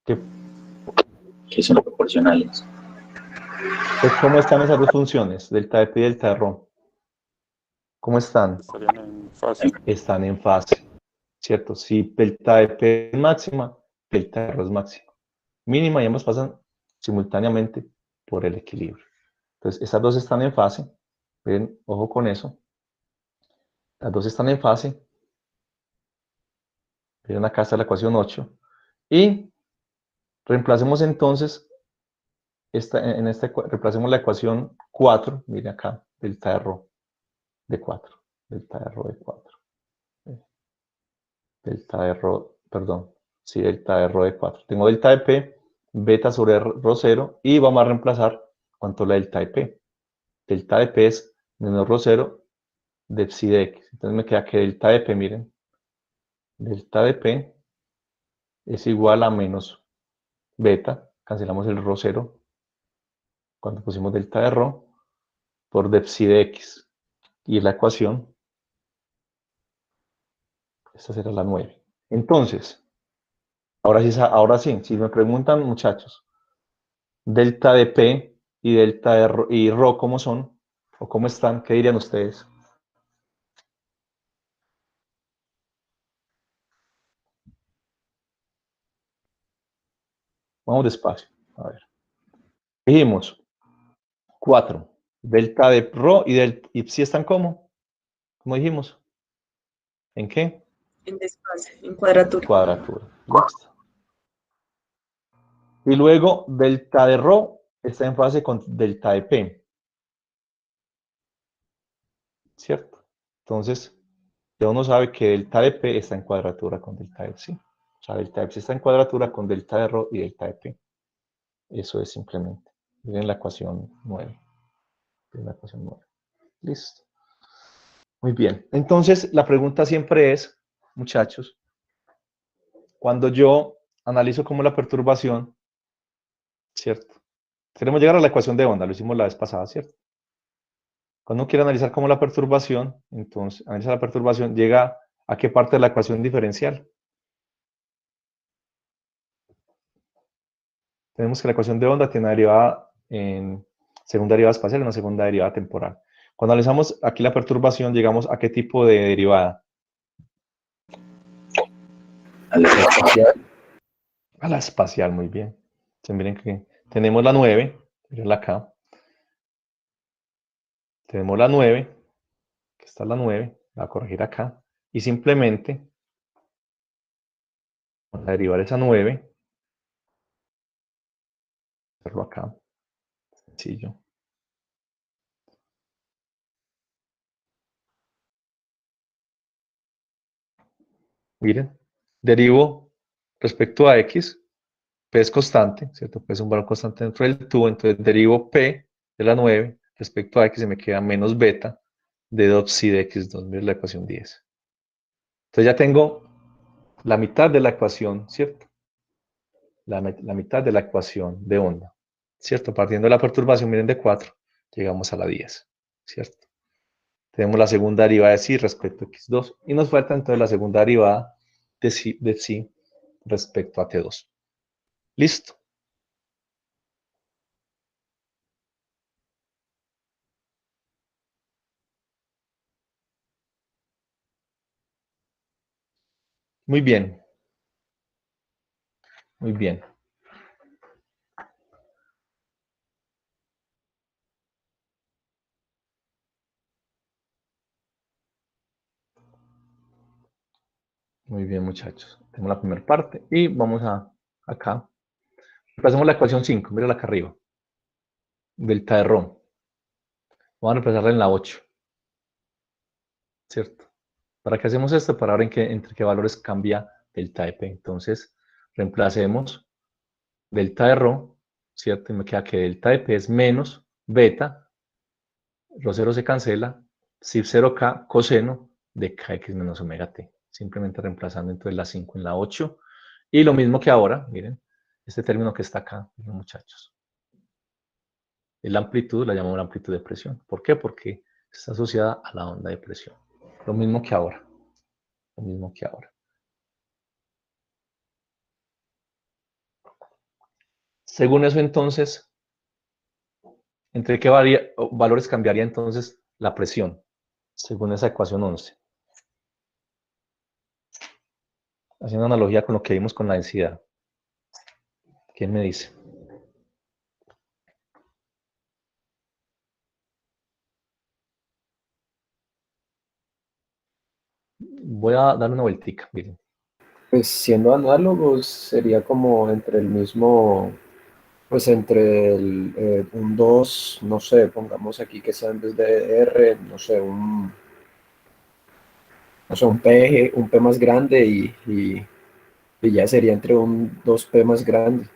Que son proporcionales. Entonces, ¿cómo están esas 2 funciones, delta de P y delta de ρ? ¿Cómo están? Estarían en fase. Están en fase, ¿cierto? Si delta de P es máxima, delta de ρ es máxima. Mínima y ambas pasan simultáneamente por el equilibrio. Entonces, estas 2 están en fase. Ven, ojo con eso. Las 2 están en fase. Miren, acá está la ecuación 8. Y reemplacemos entonces, reemplacemos la ecuación 4. Miren acá, delta de ρ de 4. Delta de ρ de 4. Delta de ρ, perdón. Sí, delta de ρ de 4. Tengo delta de P, beta sobre ρ0 y vamos a reemplazar cuánto es la delta de P. Delta de P es menos ρ0 de psi de x. Entonces me queda que delta de P, miren, delta de P es igual a menos beta, cancelamos el ρ0 cuando pusimos delta de ρ por de psi de x. Y la ecuación, esta será la 9. Entonces, ahora sí, si me preguntan, muchachos, delta de P y delta de ρ, y ρ, ¿cómo son? ¿O cómo están? ¿Qué dirían ustedes? Vamos despacio. A ver. Dijimos 4. Delta de ρ y si están ¿cómo? ¿Cómo dijimos? ¿En qué? En desfase, en cuadratura. Cuadratura. Listo. Y luego delta de ρ está en fase con delta de P. ¿Cierto? Entonces, ya uno sabe que delta de P está en cuadratura con delta de Psi. O sea, delta de Psi está en cuadratura con delta de ρ y delta de P. Eso es simplemente. Miren la ecuación 9. Miren la ecuación 9. Listo. Muy bien. Entonces, la pregunta siempre es, muchachos, cuando yo analizo como la perturbación, ¿cierto? Queremos llegar a la ecuación de onda, lo hicimos la vez pasada, ¿cierto? Cuando uno quiere analizar como la perturbación, entonces, analiza la perturbación, llega a qué parte de la ecuación diferencial. Tenemos que la ecuación de onda tiene una derivada en segunda derivada espacial y una segunda derivada temporal. Cuando analizamos aquí la perturbación, llegamos a qué tipo de derivada. A la Espacial. A la espacial, muy bien. Entonces, miren que tenemos la 9, mirenla acá. Tenemos la 9, que está la 9, la voy a corregir acá. Y simplemente, vamos a derivar esa 9. Hacerlo acá. Sencillo. Miren, derivo respecto a x, p es constante, ¿cierto? P es un valor constante dentro del tubo, entonces derivo p de la 9 respecto a x y me queda menos beta de 2 psi de x2, miren la ecuación 10. Entonces ya tengo la mitad de la ecuación, ¿cierto? La mitad de la ecuación de onda, ¿cierto? Partiendo de la perturbación, miren, de 4, llegamos a la 10, ¿cierto? Tenemos la segunda derivada de psi respecto a x2 y nos falta entonces la segunda derivada de psi respecto a t2. Listo. Muy bien. Muy bien. Muy bien, muchachos. Tenemos la primera parte y vamos a acá. Reemplazamos la ecuación 5, mírala acá arriba. Delta de ρ. Vamos a reemplazarla en la 8. ¿Cierto? ¿Para qué hacemos esto? Para ver entre qué valores cambia delta de P. Entonces, reemplacemos delta de ρ, ¿cierto? Y me queda que delta de P es menos beta, rho 0 se cancela, psi 0k coseno de kx menos omega t. Simplemente reemplazando entonces la 5 en la 8. Y lo mismo que ahora, miren, este término que está acá, miren, muchachos. La amplitud la llamamos la amplitud de presión. ¿Por qué? Porque está asociada a la onda de presión. Lo mismo que ahora. Lo mismo que ahora. Según eso, entonces, ¿entre qué valores cambiaría entonces la presión? Según esa ecuación 11. Haciendo analogía con lo que vimos con la densidad. ¿Quién me dice? Voy a darle una vueltica, miren. Pues siendo análogos sería como entre el mismo, pues entre un 2, no sé, pongamos aquí que sea en vez de R, no sé, un P más grande y ya sería entre un 2P más grande.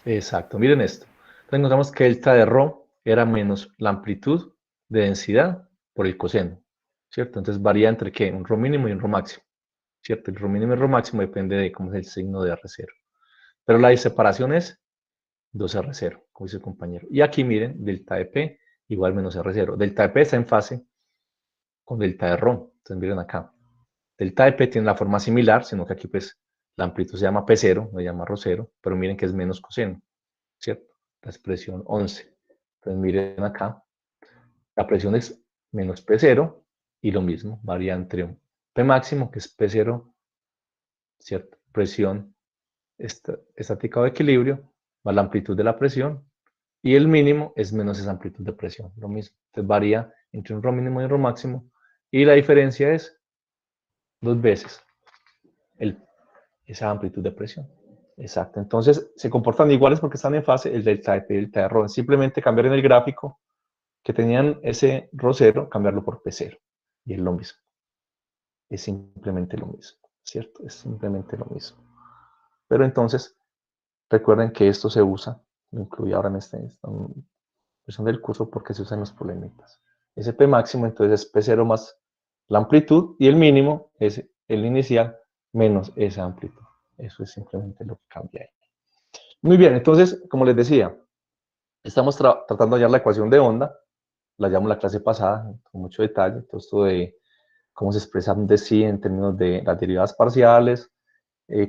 Exacto, miren esto. Entonces encontramos que delta de ρ era menos la amplitud de densidad por el coseno, ¿cierto? Entonces varía entre qué, un ρ mínimo y un ρ máximo, ¿cierto? El ρ mínimo y el ρ máximo depende de cómo es el signo de R0. Pero la separación es 2R0, como dice el compañero. Y aquí miren, delta de P igual menos R0. Delta de P está en fase con delta de ρ. Entonces miren acá. Delta de P tiene la forma similar, sino que aquí pues la amplitud se llama P0, no se llama ρ0, pero miren que es menos coseno, ¿cierto? la expresión 11. Entonces miren acá, la presión es menos P0 y lo mismo, varía entre un P máximo, que es P0, ¿cierto? Presión estática o equilibrio, más la amplitud de la presión, y el mínimo es menos esa amplitud de presión, lo mismo. Entonces varía entre un ρ mínimo y un ρ máximo, y la diferencia es 2 veces esa amplitud de presión. Exacto. Entonces se comportan iguales porque están en fase el delta de P y el delta de ρ. Simplemente cambiar en el gráfico que tenían ese ρ0, cambiarlo por P0. Y es lo mismo. Es simplemente lo mismo, ¿cierto? Es simplemente lo mismo. Pero entonces, recuerden que esto se usa, lo incluí ahora en esta versión del curso porque se usa en los problemitas. Ese P máximo entonces es P0 más la amplitud y el mínimo es el inicial menos esa amplitud. Eso es simplemente lo que cambia ahí. Muy bien, entonces, como les decía, estamos tratando de hallar la ecuación de onda, la llamamos la clase pasada, con mucho detalle, todo esto de cómo se expresa un dc en términos de las derivadas parciales,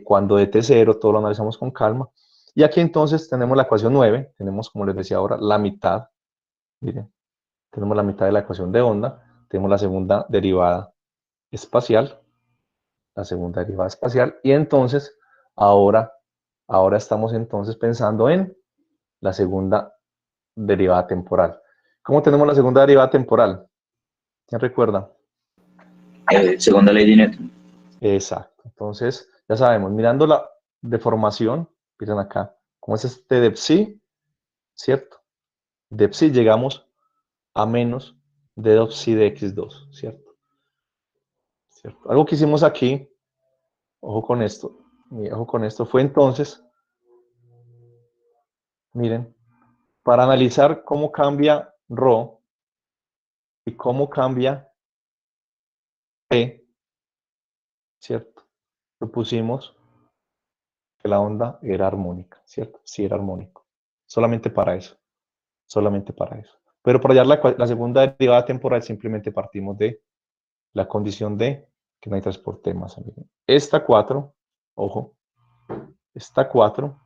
cuando dt0, todo lo analizamos con calma. Y aquí entonces tenemos la ecuación 9, tenemos, como les decía ahora, la mitad, miren, tenemos la mitad de la ecuación de onda, tenemos la segunda derivada espacial, y entonces ahora estamos entonces pensando en la segunda derivada temporal. ¿Cómo tenemos la segunda derivada temporal? ¿Quién recuerda? Segunda ley de Newton. Exacto. Entonces, ya sabemos, mirando la deformación, miren acá, como es este de psi, ¿cierto? De psi llegamos a menos de 2 psi de x2, ¿cierto? ¿Cierto? Algo que hicimos aquí, ojo con esto, fue entonces, miren, para analizar cómo cambia ρ y cómo cambia P, ¿cierto? Propusimos que la onda era armónica, ¿cierto? Sí, era armónico. Solamente para eso. Pero para hallar la segunda derivada temporal simplemente partimos de la condición de que no hay transporte de masa. Esta 4, ojo, esta 4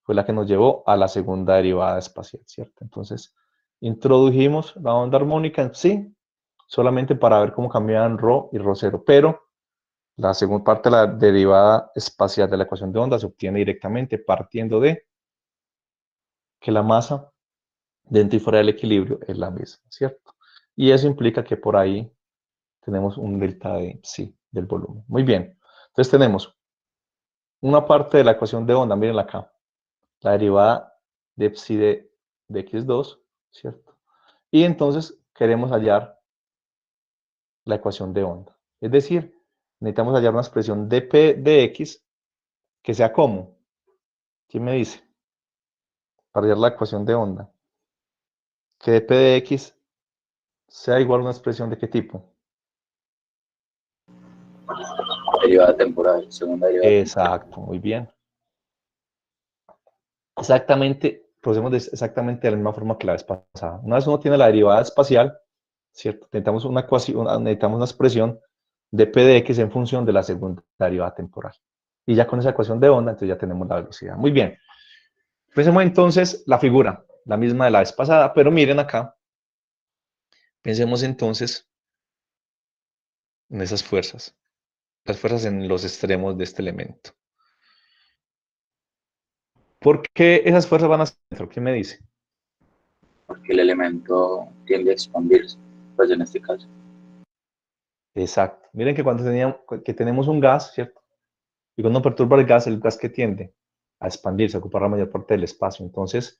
fue la que nos llevó a la segunda derivada espacial, ¿cierto? Entonces, introdujimos la onda armónica en sí, solamente para ver cómo cambiaban ρ y ρ0, pero la segunda parte de la derivada espacial de la ecuación de onda se obtiene directamente partiendo de que la masa dentro y fuera del equilibrio es la misma, ¿cierto? Y eso implica que por ahí tenemos un delta de psi del volumen. Muy bien. Entonces tenemos una parte de la ecuación de onda, miren acá, la derivada de psi de x2, ¿cierto? Y entonces queremos hallar la ecuación de onda. Es decir, necesitamos hallar una expresión dp de x que sea como. ¿Quién me dice? Para hallar la ecuación de onda. Que dp de x sea igual a una expresión de qué tipo. Derivada temporal, segunda derivada. Exacto, muy bien. Exactamente, procedemos exactamente de la misma forma que la vez pasada. Una vez uno tiene la derivada espacial, ¿cierto? Necesitamos una ecuación, necesitamos una expresión de P de X en función de la segunda derivada temporal. Y ya con esa ecuación de onda, entonces ya tenemos la velocidad. Muy bien. Pensemos entonces la figura, la misma de la vez pasada, pero miren acá. Pensemos entonces en esas fuerzas. Las fuerzas en los extremos de este elemento. ¿Por qué esas fuerzas van hacia adentro? ¿Quién me dice? Porque el elemento tiende a expandirse, pues en este caso. Exacto. Miren que cuando tenemos un gas, ¿cierto? Y cuando perturba el gas que tiende a expandirse, a ocupar la mayor parte del espacio. Entonces,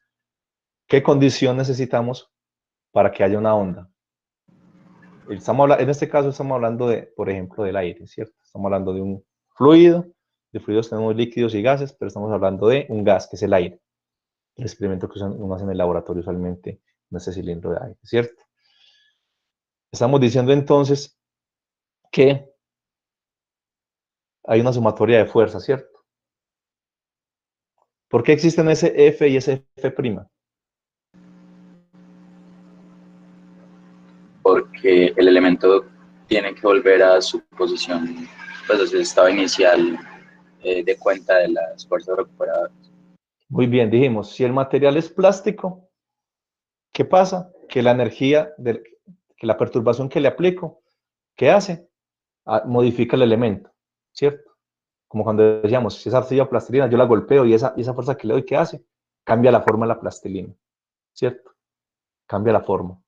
¿qué condición necesitamos para que haya una onda? En este caso estamos hablando de, por ejemplo, del aire, ¿cierto? Estamos hablando de un fluido, de fluidos tenemos líquidos y gases, pero estamos hablando de un gas, que es el aire. El experimento que uno hace en el laboratorio usualmente en este cilindro de aire, ¿cierto? Estamos diciendo entonces que hay una sumatoria de fuerzas, ¿cierto? ¿Por qué existen ese F y ese F'? Porque el elemento tiene que volver a su posición, pues a su estado inicial de cuenta de las fuerzas recuperadoras. Muy bien, dijimos, si el material es plástico, ¿qué pasa? Que la energía, que la perturbación que le aplico, ¿qué hace? Modifica el elemento, ¿cierto? Como cuando decíamos, si es arcilla o plastilina, yo la golpeo y esa fuerza que le doy, ¿qué hace? Cambia la forma de la plastilina, ¿cierto? Cambia la forma,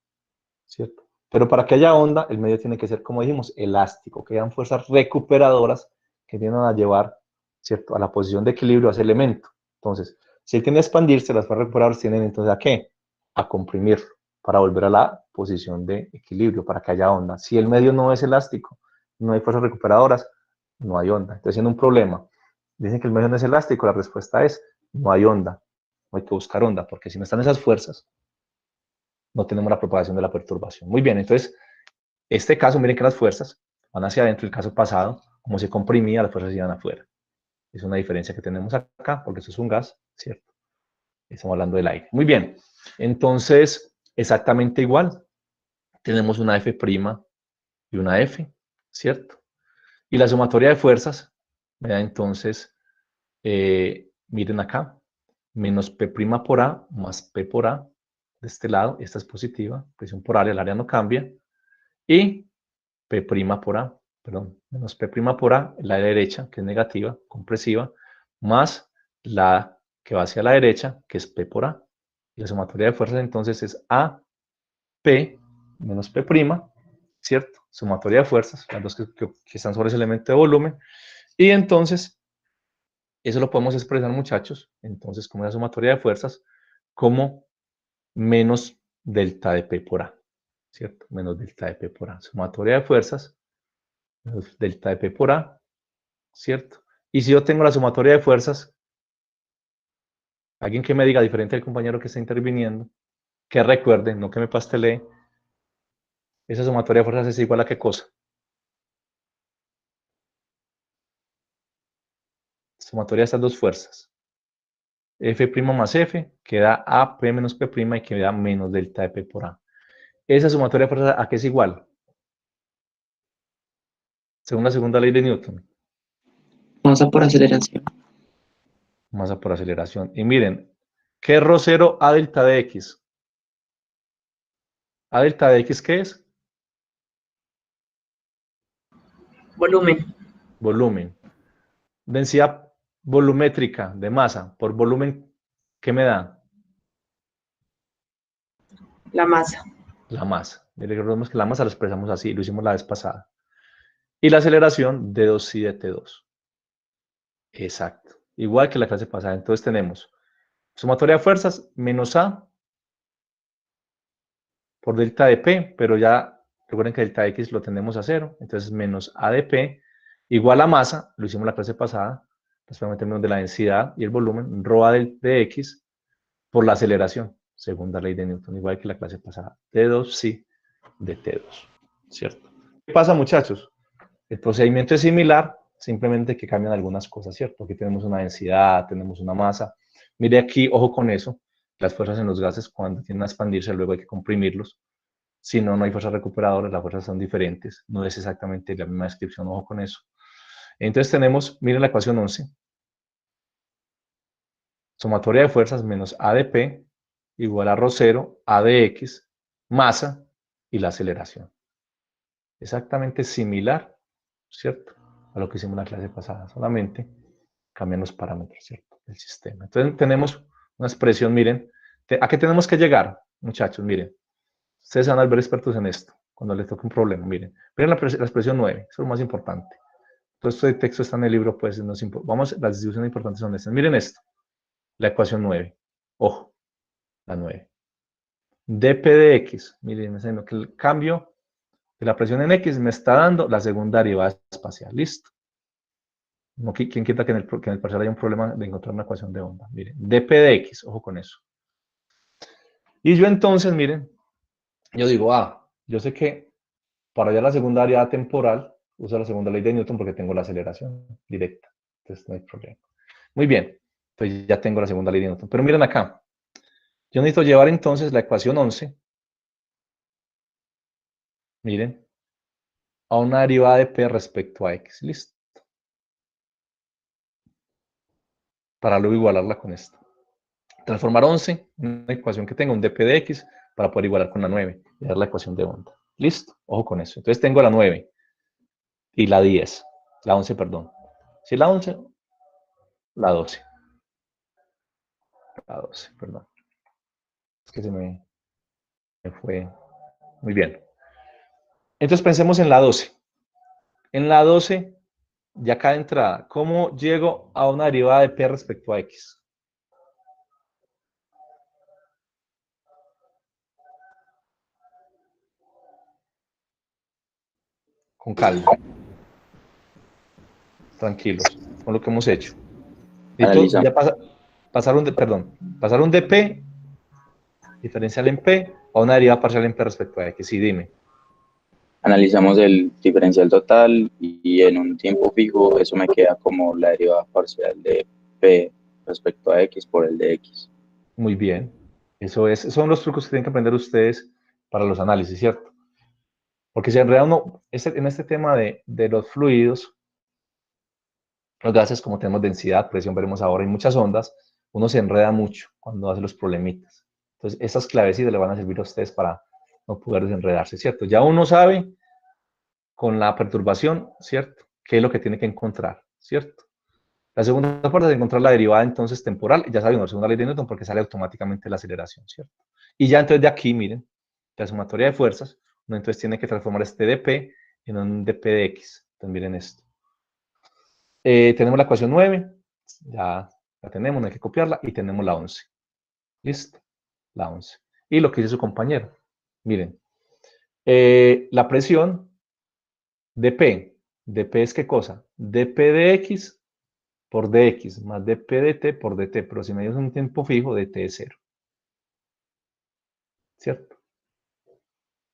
¿cierto? Pero para que haya onda, el medio tiene que ser, como dijimos, elástico, que hayan fuerzas recuperadoras que tiendan a llevar, ¿cierto?, a la posición de equilibrio a ese elemento. Entonces, si él tiende a expandirse, las fuerzas recuperadoras tienden entonces ¿a qué? A comprimirlo, para volver a la posición de equilibrio, para que haya onda. Si el medio no es elástico, no hay fuerzas recuperadoras, no hay onda. Entonces, siendo un problema, dicen que el medio no es elástico, la respuesta es, no hay onda. No hay que buscar onda, porque si no están esas fuerzas, no tenemos la propagación de la perturbación. Muy bien, entonces, este caso, miren que las fuerzas van hacia adentro, el caso pasado, como se comprimía, las fuerzas iban afuera. Es una diferencia que tenemos acá, porque esto es un gas, ¿cierto? Estamos hablando del aire. Muy bien, entonces, exactamente igual, tenemos una F' y una F, ¿cierto? Y la sumatoria de fuerzas me da entonces, miren acá, menos P' por A más P por A, de este lado, esta es positiva, presión por área, el área no cambia, y P' por A, perdón, menos P' por A, la derecha, que es negativa, compresiva, más la que va hacia la derecha, que es P por A. Y la sumatoria de fuerzas entonces es A, P, menos P', ¿cierto? Sumatoria de fuerzas, las dos que están sobre ese elemento de volumen. Y entonces, eso lo podemos expresar, muchachos, entonces como la sumatoria de fuerzas, como menos delta de P por A, ¿cierto? Menos delta de P por A. Sumatoria de fuerzas, menos delta de P por A, ¿cierto? Y si yo tengo la sumatoria de fuerzas, alguien que me diga diferente al compañero que está interviniendo, que recuerde, no que me pastelee, esa sumatoria de fuerzas es igual a ¿qué cosa? Sumatoria de estas dos fuerzas. F' más F, queda A, P menos P' y queda menos delta de P por A. Esa sumatoria de fuerzas, ¿a qué es igual? Según la segunda ley de Newton. Masa por aceleración. Masa por aceleración. Y miren, ¿qué es ρ0 a delta de X? ¿A delta de X qué es? Volumen. Volumen. Densidad volumétrica de masa por volumen, ¿qué me da? La masa. La masa. Recordemos que la masa la expresamos así, lo hicimos la vez pasada. Y la aceleración, d2 y dt2. Exacto. Igual que la clase pasada. Entonces tenemos sumatoria de fuerzas menos A por delta de P, pero ya recuerden que delta de X lo tenemos a 0. Entonces menos A de P igual a masa, lo hicimos la clase pasada, en términos de la densidad y el volumen, ρ a de X por la aceleración, segunda ley de Newton, igual que la clase pasada, d2 sí, de t2, ¿cierto? ¿Qué pasa, muchachos? El procedimiento es similar, simplemente que cambian algunas cosas, ¿cierto? Aquí tenemos una densidad, tenemos una masa. Mire aquí, ojo con eso, las fuerzas en los gases cuando tienden a expandirse, luego hay que comprimirlos. Si no, no hay fuerzas recuperadoras, las fuerzas son diferentes, no es exactamente la misma descripción, ojo con eso. Entonces tenemos, miren la ecuación 11, sumatoria de fuerzas menos A de P igual a ρ0, A de X, masa y la aceleración. Exactamente similar, ¿cierto? A lo que hicimos en la clase pasada, solamente cambian los parámetros, ¿cierto? Del sistema. Entonces tenemos una expresión, miren, ¿a qué tenemos que llegar, muchachos? Miren, ustedes van a ver expertos en esto, cuando les toque un problema, miren. Miren la expresión 9, eso es lo más importante. Todo este texto está en el libro, pues, vamos, las distribuciones importantes son estas. Miren esto, la ecuación 9, ojo, la 9. dp de x, miren, que el cambio de la presión en x me está dando la segunda derivada espacial, listo. No, ¿quién quita que en el parcial haya un problema de encontrar una ecuación de onda? Miren, dp de x, ojo con eso. Y yo entonces, miren, yo digo, yo sé que para hallar la segunda derivada temporal, uso la segunda ley de Newton porque tengo la aceleración directa. Entonces no hay problema. Muy bien, entonces ya tengo la segunda ley de Newton. Pero miren acá, yo necesito llevar entonces la ecuación 11, miren, a una derivada de p respecto a x, listo. Para luego igualarla con esto. transformar 11, una ecuación que tenga un dp de x, para poder igualar con la 9 y dar la ecuación de onda. ¿Listo? Ojo con eso. Entonces tengo la 9 y la 10, la 11, perdón. Si la 11, la 12. La 12, perdón. Es que se me fue. Muy bien. Entonces pensemos en la 12. En la 12, ya cada entrada, ¿cómo llego a una derivada de p respecto a x? Con calma, tranquilos, con lo que hemos hecho. Necesito Analizamos, ya pasar un dp diferencial en p a una derivada parcial en p respecto a x. Sí, dime. analizamos el diferencial total y en un tiempo fijo eso me queda como la derivada parcial de P respecto a X por el de X. Muy bien. Esos son los trucos que tienen que aprender ustedes para los análisis, ¿cierto? Porque si en realidad en este tema de los fluidos, los gases, como tenemos densidad, presión, veremos ahora, y muchas ondas, uno se enreda mucho cuando hace los problemitas. Entonces, esas clavecitas le van a servir a ustedes para no poder desenredarse, ¿cierto? Ya uno sabe con la perturbación, ¿cierto? ¿Qué es lo que tiene que encontrar, ¿cierto? La segunda parte es encontrar la derivada entonces temporal, ya saben, la segunda ley de Newton, porque sale automáticamente la aceleración, ¿cierto? Y ya entonces de aquí, miren, la sumatoria de fuerzas, uno entonces tiene que transformar este dp en un dp de x. Entonces miren esto. Tenemos la ecuación 9, ya la tenemos, no hay que copiarla, y tenemos la 11. ¿Listo? La 11. Y lo que dice su compañero, miren, la presión dp, dp es ¿qué cosa? dp de x por dx más dp de t por dt, pero si me dio un tiempo fijo, dt es 0. ¿Cierto?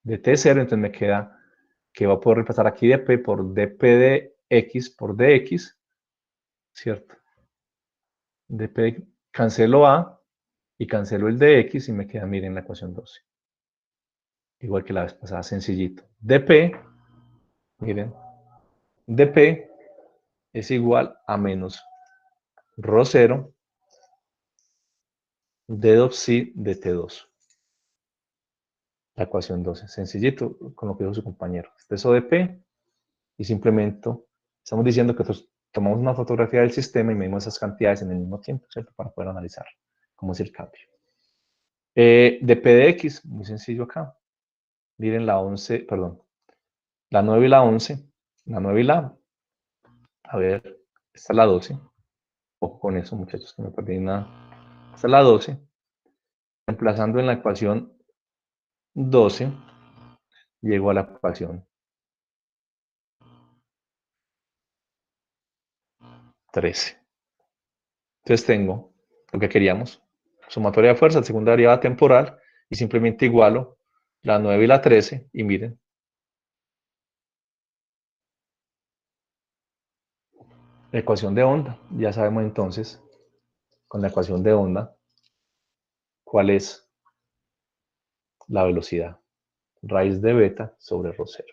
dt es 0, entonces me queda que va a poder reemplazar aquí dp por dp de x por dx, ¿cierto? dp, cancelo a y cancelo el dx y me queda, miren, la ecuación 12. Igual que la vez pasada, sencillito. dp, miren, dp es igual a menos rho 0 d 2 de t2. La ecuación 12. Sencillito, con lo que dijo su compañero. Expreso dp y simplemente estamos diciendo que tomamos una fotografía del sistema y medimos esas cantidades en el mismo tiempo, ¿cierto? Para poder analizar cómo es el cambio. dp de x, muy sencillo acá. Miren la 11, perdón, la 9 y la 11, la 9 y la, a ver, esta es la 12. Ojo con eso, muchachos, que me perdí nada. Esta es la 12. Reemplazando en la ecuación 12, llego a la ecuación 13. Entonces tengo lo que queríamos, sumatoria de fuerzas, segunda derivada temporal, y simplemente igualo la 9 y la 13, y miren. La ecuación de onda, ya sabemos entonces, con la ecuación de onda, cuál es la velocidad. Raíz de beta sobre rho 0.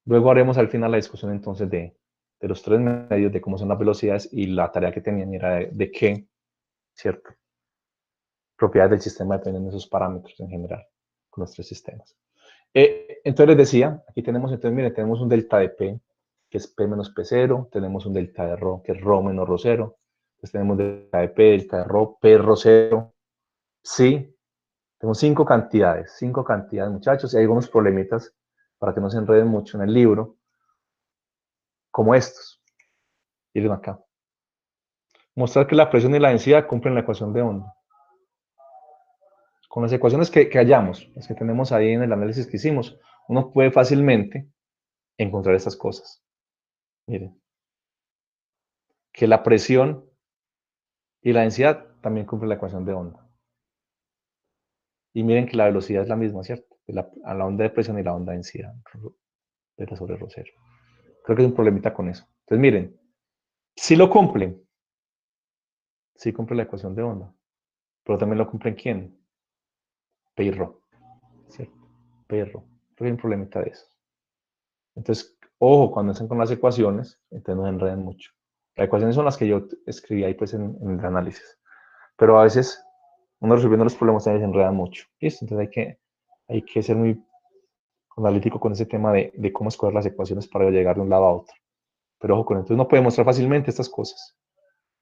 Luego haremos al final la discusión entonces de los tres medios, de cómo son las velocidades, y la tarea que tenían era de qué, ¿cierto? Propiedades del sistema dependen de esos parámetros en general, con los tres sistemas. Entonces les decía, aquí tenemos, entonces miren, tenemos un delta de P, que es P menos P0, tenemos un delta de Rho, que es Rho menos Rho 0, entonces tenemos delta de P, delta de Rho, P Rho 0, sí, tenemos cinco cantidades, muchachos, y hay algunos problemitas para que no se enreden mucho en el libro, como estos. Miren acá. Mostrar que la presión y la densidad cumplen la ecuación de onda. Con las ecuaciones que hallamos, las que tenemos ahí en el análisis que hicimos, uno puede fácilmente encontrar estas cosas. Miren, que la presión y la densidad también cumplen la ecuación de onda. Y miren que la velocidad es la misma, ¿cierto? A la onda de presión y la onda de densidad, beta sobre rho 0. Creo que hay un problemita con eso. Entonces miren, si lo cumplen, sí cumple la ecuación de onda, pero también lo cumplen ¿quién? P y Rho, ¿cierto? P y Rho. Creo que hay un problemita de eso. Entonces, ojo, cuando estén con las ecuaciones, entonces no se enreden mucho. Las ecuaciones son las que yo escribí ahí pues en el análisis. pero a veces uno resolviendo los problemas se desenreda mucho. ¿Listo? Entonces hay que ser muy analítico con ese tema de cómo escoger las ecuaciones para llegar de un lado a otro. Pero ojo con esto, uno puede mostrar fácilmente estas cosas.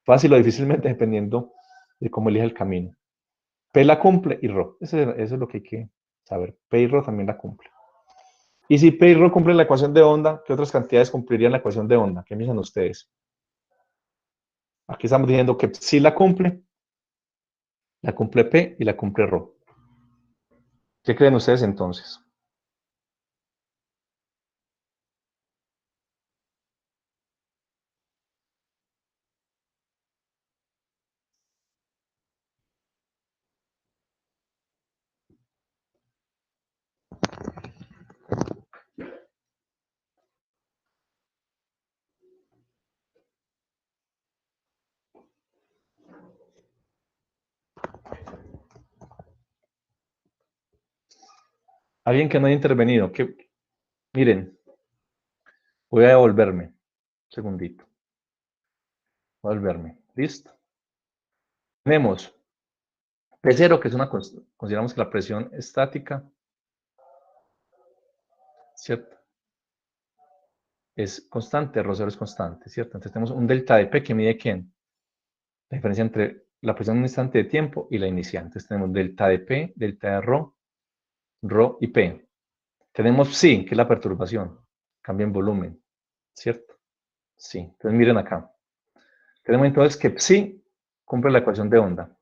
Fácil o difícilmente dependiendo de cómo elige el camino. P la cumple y Rho. Eso es lo que hay que saber. P y Rho también la cumple. Y si P y Rho cumplen la ecuación de onda, ¿qué otras cantidades cumplirían la ecuación de onda? ¿Qué piensan ustedes? Aquí estamos diciendo que si la cumple P y la cumple Rho. ¿Qué creen ustedes entonces? Alguien que no haya intervenido. Miren, voy a devolverme. Un segundito. Voy a devolverme. ¿Listo? Tenemos P0, que es consideramos que la presión estática, ¿cierto? Es constante, Rho0 es constante, ¿cierto? Entonces tenemos un delta de P que mide ¿quién? La diferencia entre la presión en un instante de tiempo y la inicial. Entonces tenemos delta de P, delta de Rho y P. Tenemos psi, que es la perturbación, cambia en volumen, ¿cierto? Sí, entonces miren acá. Tenemos entonces que psi cumple la ecuación de onda.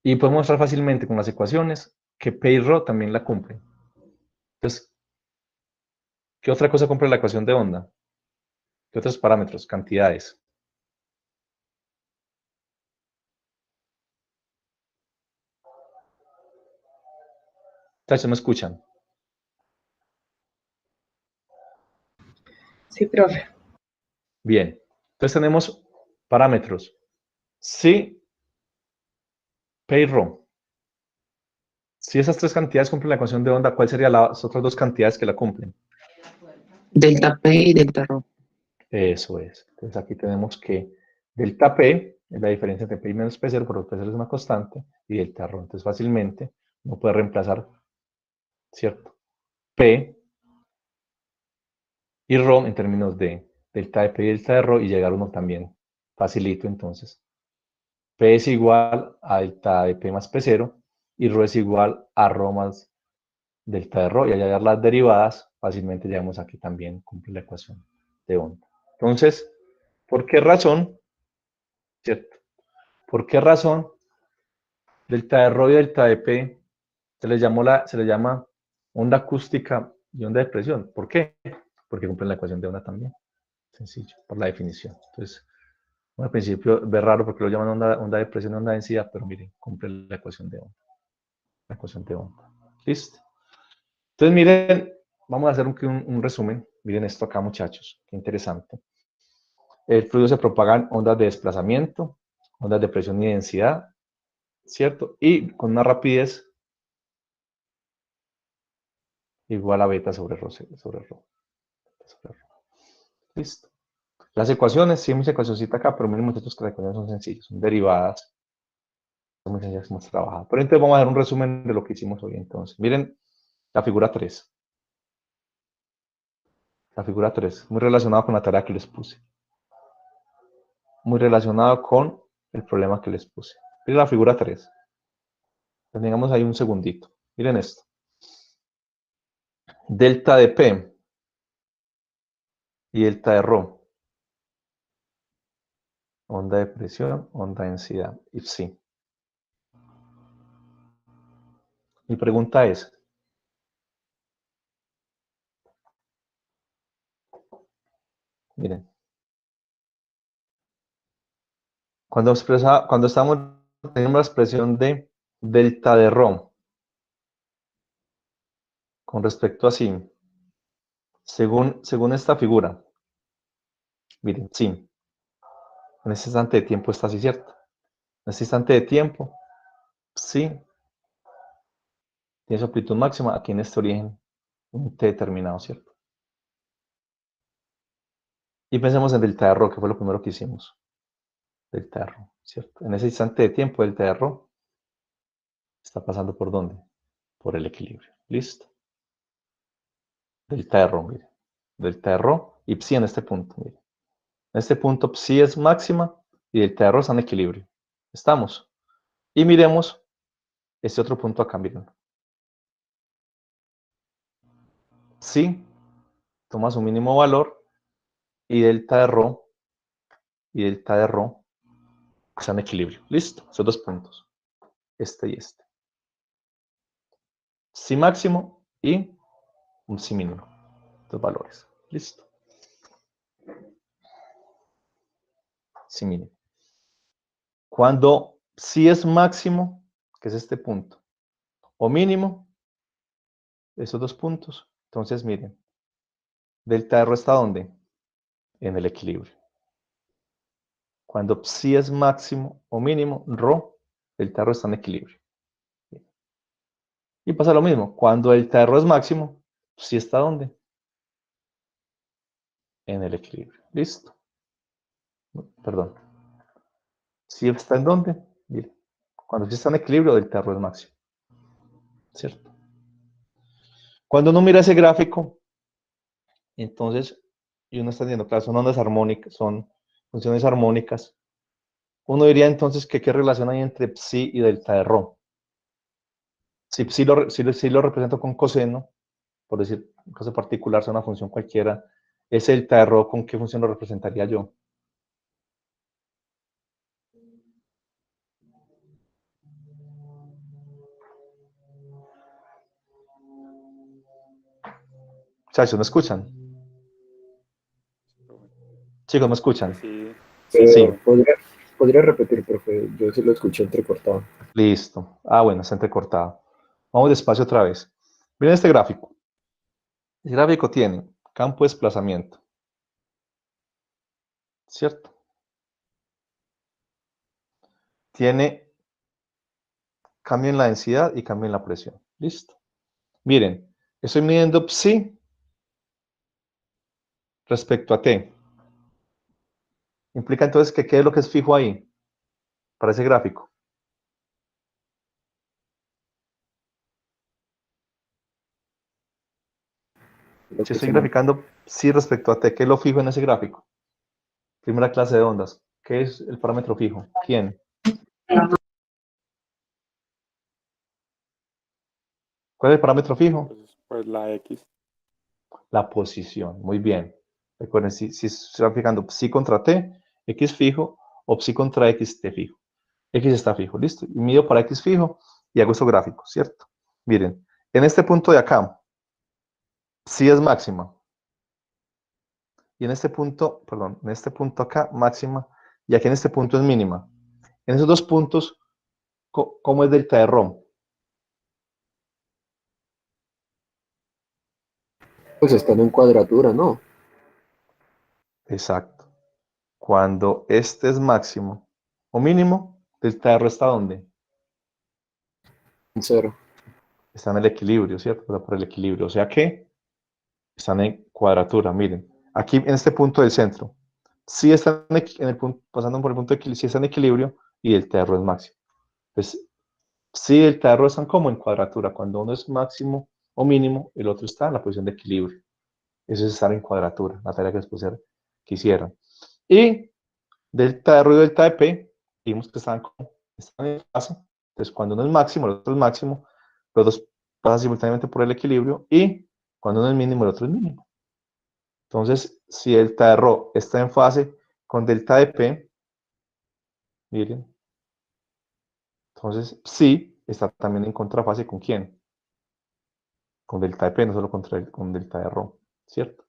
Y podemos mostrar fácilmente con las ecuaciones que P y Rho también la cumplen. Entonces, ¿qué otra cosa cumple la ecuación de onda? ¿Qué otros parámetros? Cantidades. ¿Me escuchan? Sí, profe. Bien. Entonces tenemos parámetros. Si P y Rho. Si esas tres cantidades cumplen la ecuación de onda, ¿cuáles serían las otras dos cantidades que la cumplen? Delta P y delta Rho. Eso es. Entonces aquí tenemos que delta P es la diferencia entre P y menos P0, porque P0 es una constante, y delta Rho. Entonces fácilmente uno puede reemplazar, ¿cierto? P y Rho en términos de delta de P y delta de Rho y llegar uno también facilito entonces. P es igual a delta de P más P0 y Rho es igual a Rho más delta de Rho, y al hallar las derivadas fácilmente llegamos aquí también cumple la ecuación de onda. Entonces, ¿por qué razón? ¿Cierto? ¿Por qué razón delta de Rho y delta de P se le llama onda acústica y onda de presión? ¿Por qué? Porque cumplen la ecuación de onda también. Sencillo, por la definición. Entonces, al principio ve raro porque lo llaman onda de presión y onda de densidad, pero miren, cumple la ecuación de onda. La ecuación de onda. ¿Listo? Entonces, miren, vamos a hacer un resumen. Miren esto acá, muchachos. Qué interesante. El fluido se propaga en ondas de desplazamiento, ondas de presión y densidad, ¿cierto? Y con una rapidez igual a beta sobre rho. Listo. Las ecuaciones, sí hay mucha ecuacióncita acá, pero miren muchachos que las ecuaciones son sencillas, son derivadas, son muy sencillas, hemos trabajado. Pero entonces vamos a dar un resumen de lo que hicimos hoy entonces. Miren la figura 3. La figura 3, muy relacionada con la tarea que les puse. Muy relacionado con el problema que les puse. Miren la figura 3. Tengamos ahí un segundito. Miren esto. Delta de P y delta de Rho. Onda de presión, onda de densidad. Y sí. Mi pregunta es, miren, cuando tenemos la expresión de delta de Rho con respecto a sí, según esta figura, miren, sí, en este instante de tiempo está así, ¿cierto? En este instante de tiempo, sí, tiene su amplitud máxima aquí en este origen, un t determinado, ¿cierto? Y pensemos en delta de Rho, que fue lo primero que hicimos. delta R, ¿cierto? En ese instante de tiempo, delta R está pasando ¿por dónde? Por el equilibrio. ¿Listo? Delta R, mire. Delta R y psi en este punto, mire. En este punto psi es máxima y delta R está en equilibrio. ¿Estamos? Y miremos este otro punto acá, miren. Psi toma su mínimo valor y delta de ρ están en equilibrio. ¿Listo? Esos dos puntos. Este y este. Psi máximo y un psi mínimo. Dos valores. ¿Listo? Psi mínimo. Cuando psi es máximo, que es este punto, o mínimo, esos dos puntos, entonces miren, delta de ρ está ¿dónde? En el equilibrio. Cuando psi es máximo o mínimo, ρ, delta de ρ está en equilibrio. Y pasa lo mismo, cuando delta de ρ es máximo, psi está ¿dónde? En el equilibrio. ¿Listo? Perdón. ¿Psi está en dónde? Mire, cuando psi está en equilibrio, delta de ρ es máximo. ¿Cierto? Cuando uno mira ese gráfico, entonces, y uno está viendo, claro, son ondas armónicas, son funciones armónicas. Uno diría entonces que qué relación hay entre psi y delta de ρ. Si psi lo represento con coseno, por decir un caso particular, sea una función cualquiera, ese delta de ρ, ¿con qué función lo representaría yo? Muchachos, ¿me escuchan? Chicos, ¿me escuchan? Sí, Sí, ¿Podría repetir, profe? Yo sí lo escuché entrecortado. listo. Ah, bueno, está entrecortado. Vamos despacio otra vez. Miren este gráfico. El gráfico tiene campo de desplazamiento, ¿cierto? Tiene cambio en la densidad y cambio en la presión. Listo. Miren, estoy midiendo psi respecto a t. Implica entonces que qué es lo que es fijo ahí para ese gráfico. Lo Si que estoy se man- graficando psi respecto a t, ¿qué es lo fijo en ese gráfico? Primera clase de ondas. ¿Qué es el parámetro fijo? ¿Quién? ¿Cuál es el parámetro fijo? pues la X. La posición. Muy bien. Recuerden, si estoy aplicando psi contra t, x fijo, o psi contra x, t fijo. X está fijo, listo. Y mido para x fijo y hago estos gráficos, ¿cierto? Miren, en este punto de acá, psi es máxima. Y en este punto, perdón, en este punto acá, máxima. Y aquí en este punto es mínima. En esos dos puntos, ¿cómo es delta de ρ? Pues están en cuadratura, ¿no? Exacto. Cuando este es máximo o mínimo, delta de r está ¿dónde? En cero. Está en el equilibrio, ¿cierto? Por el equilibrio. O sea que están en cuadratura. Miren, aquí en este punto del centro, si están en el punto, pasando por el punto de equilibrio, si está en equilibrio y delta de r es máximo. Entonces, si delta de r están como en cuadratura. Cuando uno es máximo o mínimo, el otro está en la posición de equilibrio. Eso es estar en cuadratura, la tarea que después quisieran. Y delta de r y delta de p, vimos que están en fase. Entonces, cuando uno es máximo, el otro es máximo, los dos pasan simultáneamente por el equilibrio y cuando uno es mínimo, el otro es mínimo. Entonces, si delta de ρ está en fase con delta de p, miren, entonces psi está también en contrafase ¿con quién? Con delta de p, no solo con delta de ρ, ¿cierto?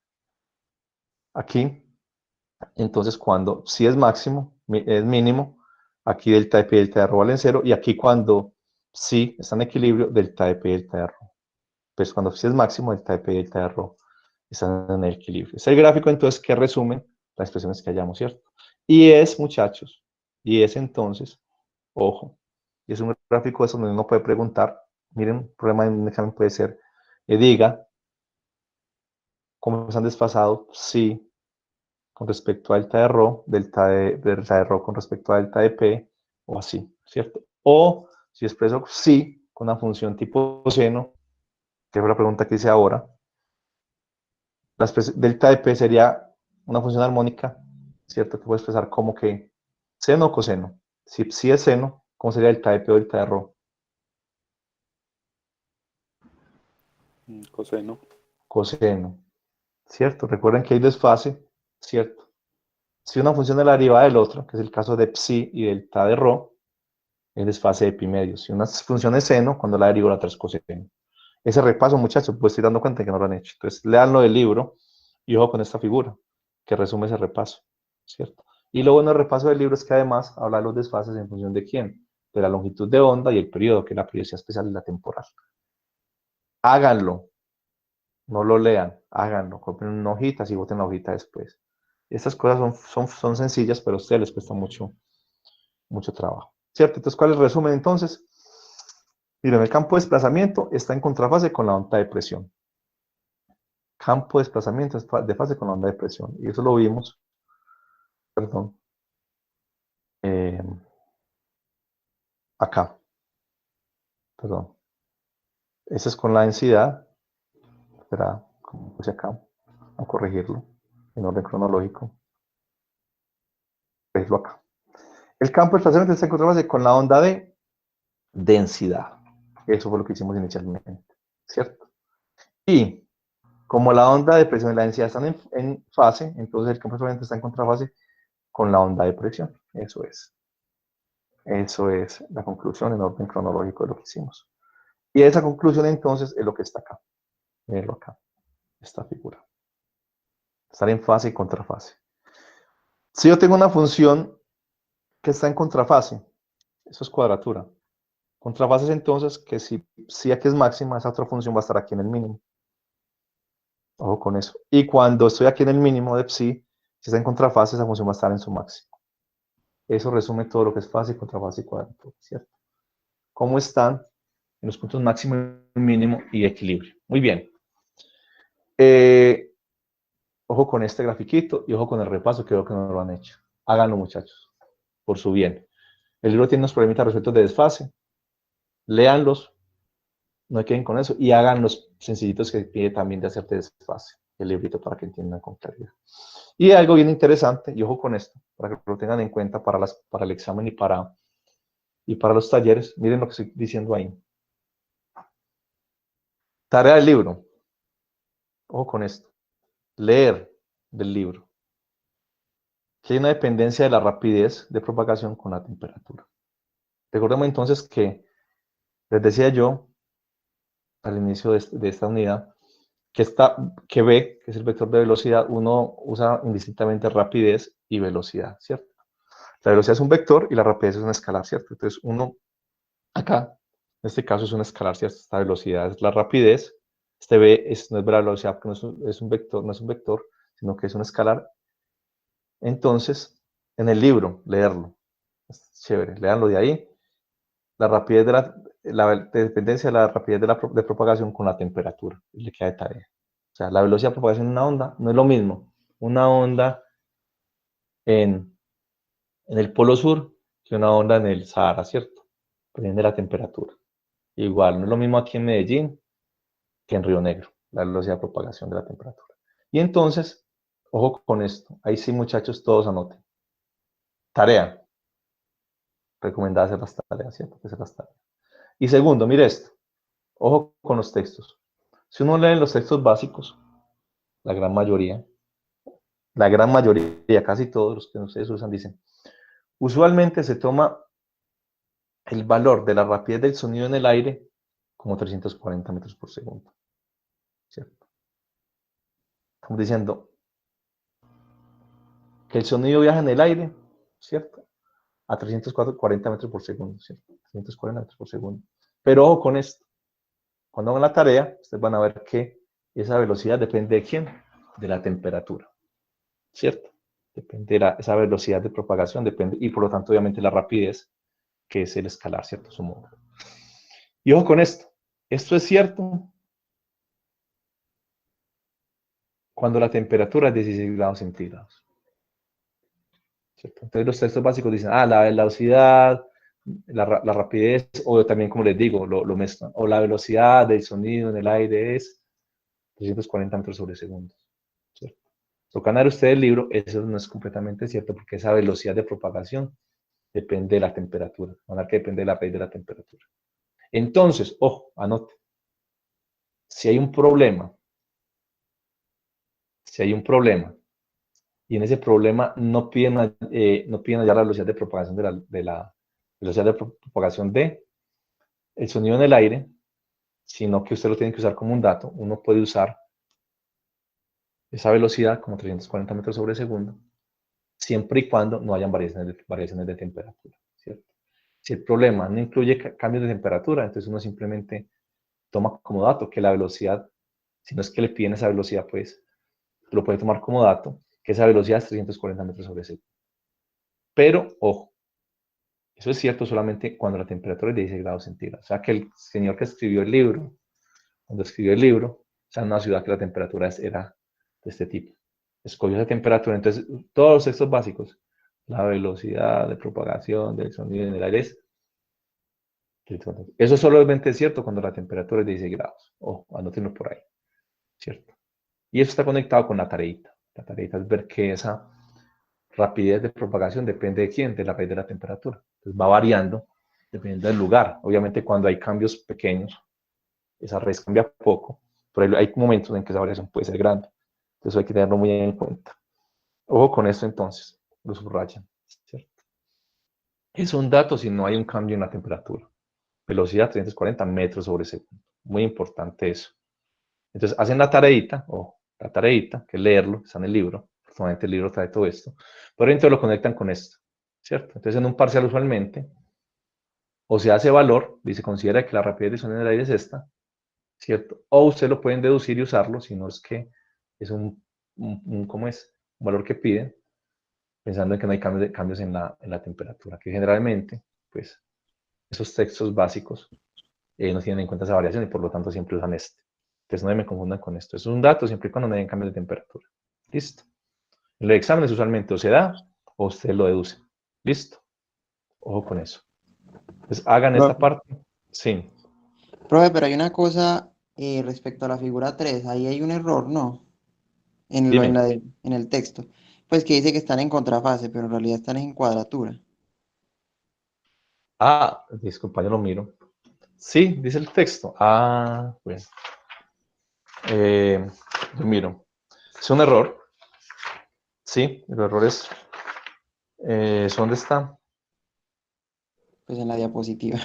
Aquí, entonces cuando psi es máximo, es mínimo, aquí delta de p y delta de ρ valen 0, y aquí cuando psi está en equilibrio, delta de p y delta de ρ. Pues cuando psi es máximo, delta de p y delta de ρ están en el equilibrio. Es el gráfico entonces que resume las expresiones que hayamos, ¿cierto? Y es, muchachos, y es entonces, ojo, y es un gráfico de eso donde uno puede preguntar, miren, un problema en un examen puede ser, diga, cómo están desfasados psi con respecto a delta de rho, delta de rho con respecto a delta de P, o así, ¿cierto? O si expreso psi con una función tipo seno, que es la pregunta que hice ahora, delta de P sería una función armónica, ¿cierto? Que puedo expresar como que seno o coseno. Si psi es seno, ¿cómo sería delta de P o delta de rho? Coseno. Coseno, ¿cierto? Recuerden que hay desfase, ¿cierto? Si una función es la derivada del otro, que es el caso de psi y delta de rho, es desfase de pi medio. Si una función es seno, cuando la derivo la otra es coseno. Ese repaso, muchachos, pues estoy dando cuenta que no lo han hecho. Entonces, leanlo del libro y ojo con esta figura, que resume ese repaso, ¿cierto? Y lo bueno del repaso del libro es que además habla de los desfases en función de quién, de la longitud de onda y el periodo, que es la periodicidad especial y la temporal. Háganlo, no lo lean, háganlo, compren una hojita y boten la hojita después. Estas cosas son sencillas, pero a ustedes les cuesta mucho trabajo, ¿cierto? Entonces, ¿cuál es el resumen entonces? Miren, el campo de desplazamiento está en contrafase con la onda de presión. Campo de desplazamiento es de fase con la onda de presión. Y eso lo vimos, perdón, acá, perdón. Ese es con la densidad. Espera, como puse acá, a corregirlo en orden cronológico. Corregirlo acá. El campo de desplazamiento está en contrafase con la onda de densidad. Eso fue lo que hicimos inicialmente, ¿cierto? Y como la onda de presión y la densidad están en fase, entonces el campo de desplazamiento está en contrafase con la onda de presión. Eso es. Eso es la conclusión en orden cronológico de lo que hicimos. Y esa conclusión entonces es lo que está acá. Mírenlo acá, esta figura. Estar en fase y contrafase. Si yo tengo una función que está en contrafase, eso es cuadratura. Contrafase es entonces que si aquí es máxima, esa otra función va a estar aquí en el mínimo. Ojo con eso. Y cuando estoy aquí en el mínimo de psi, si está en contrafase, esa función va a estar en su máximo. Eso resume todo lo que es fase, contrafase y cuadratura, ¿cierto? ¿Cómo están en los puntos máximo, mínimo y equilibrio? Muy bien. Ojo con este grafiquito y ojo con el repaso, que veo que no lo han hecho. Háganlo, muchachos, por su bien. El libro tiene unos problemitas respecto de desfase. Léanlos, no queden con eso, y hagan los sencillitos que pide también de hacer de desfase, el librito, para que entiendan con claridad. Y algo bien interesante, y ojo con esto, para que lo tengan en cuenta para el examen y para los talleres. Miren lo que estoy diciendo ahí. Tarea del libro. Ojo con esto. Leer del libro. Que hay una dependencia de la rapidez de propagación con la temperatura. Recordemos entonces que, les decía yo al inicio de esta unidad, que B, que es el vector de velocidad, uno usa indistintamente rapidez y velocidad, ¿cierto? La velocidad es un vector y la rapidez es un escalar, ¿cierto? Entonces uno, acá, en este caso es un escalar, ¿cierto? Esta velocidad es la rapidez, este B no es la velocidad, porque no es un vector, sino que es un escalar. Entonces, en el libro, leerlo, es chévere, leanlo de ahí. La rapidez la dependencia de la rapidez de propagación con la temperatura, y le queda de tarea. O sea, la velocidad de propagación de una onda no es lo mismo una onda en el Polo Sur que una onda en el Sahara, ¿cierto? Depende de la temperatura. Igual, no es lo mismo aquí en Medellín que en Río Negro, la velocidad de propagación de la temperatura. Y entonces, ojo con esto. Ahí sí, muchachos, todos anoten. Tarea. Recomendada hacer las tareas, ¿cierto? Hacer las tareas. Y segundo, mire esto. Ojo con los textos. Si uno lee los textos básicos, la gran mayoría, casi todos los que ustedes usan, dicen, usualmente se toma el valor de la rapidez del sonido en el aire como 340 metros por segundo. ¿Cierto? Estamos diciendo que el sonido viaja en el aire, ¿cierto? A 340 metros por segundo, ¿cierto? 340 metros por segundo. Pero ojo con esto. Cuando hagan la tarea, ustedes van a ver que esa velocidad depende de quién, de la temperatura, ¿cierto? Depende de esa velocidad de propagación, depende, y por lo tanto, obviamente, la rapidez, que es el escalar, ¿cierto? Su módulo. Y ojo con esto. Esto es cierto cuando la temperatura es 16 grados centígrados. ¿cierto? Entonces los textos básicos dicen, la velocidad, la rapidez, o también como les digo, lo mezclan, o la velocidad del sonido en el aire es 340 metros sobre segundo, ¿cierto? Tocan dar ustedes el libro, eso no es completamente cierto, porque esa velocidad de propagación depende de la temperatura, van a que depende de la raíz de la temperatura. Entonces, ojo, anote, si hay un problema, y en ese problema no piden hallar la velocidad de propagación de la velocidad de propagación de el sonido en el aire, sino que usted lo tiene que usar como un dato, uno puede usar esa velocidad como 340 metros sobre segundo, siempre y cuando no hayan variaciones de temperatura, ¿cierto? Si el problema no incluye cambios de temperatura, entonces uno simplemente toma como dato que la velocidad, si no es que le piden esa velocidad, pues lo puede tomar como dato, que esa velocidad es 340 metros sobre segundo. Pero, ojo, eso es cierto solamente cuando la temperatura es de 16 grados centígrados. O sea, que el señor que escribió el libro, cuando escribió el libro, o sea, en una ciudad que la temperatura era de este tipo. Escogió esa temperatura. Entonces, todos los textos básicos, la velocidad de propagación del sonido en el aire es... Eso solamente es cierto cuando la temperatura es de 16 grados. Ojo, anótenlo por ahí, ¿cierto? Y eso está conectado con la tareita. La tareita es ver que esa rapidez de propagación depende de quién, de la raíz de la temperatura. Entonces va variando dependiendo del lugar. Obviamente cuando hay cambios pequeños, esa raíz cambia poco, pero hay momentos en que esa variación puede ser grande. Entonces hay que tenerlo muy en cuenta. Ojo con esto entonces, lo subrayan, ¿cierto? Es un dato si no hay un cambio en la temperatura. Velocidad 340 metros sobre segundo. Muy importante eso. Entonces hacen la tareita, que es leerlo, está en el libro, personalmente el libro trae todo esto, pero entonces lo conectan con esto, ¿cierto? Entonces en un parcial usualmente, o se hace valor, y se considera que la rapidez de sonido en el aire es esta, ¿cierto? O ustedes lo pueden deducir y usarlo, si no es que es ¿cómo es? Un valor que piden, pensando en que no hay cambios en la temperatura, que generalmente, pues, esos textos básicos no tienen en cuenta esa variación y por lo tanto siempre usan este. Entonces no me confundan con esto. Es un dato siempre y cuando no hayan cambios de temperatura. Listo. En los exámenes usualmente o se da o usted lo deduce. Listo. Ojo con eso. Entonces hagan esta Profe, parte. Sí. profe, pero hay una cosa respecto a la figura 3, ahí hay un error, ¿no? Dime. En el texto. Pues que dice que están en contrafase, pero en realidad están en cuadratura. Disculpa, yo lo miro. Sí, dice el texto. Pues. Yo miro. Es un error. Sí, el error es. ¿Dónde está? Pues en la diapositiva.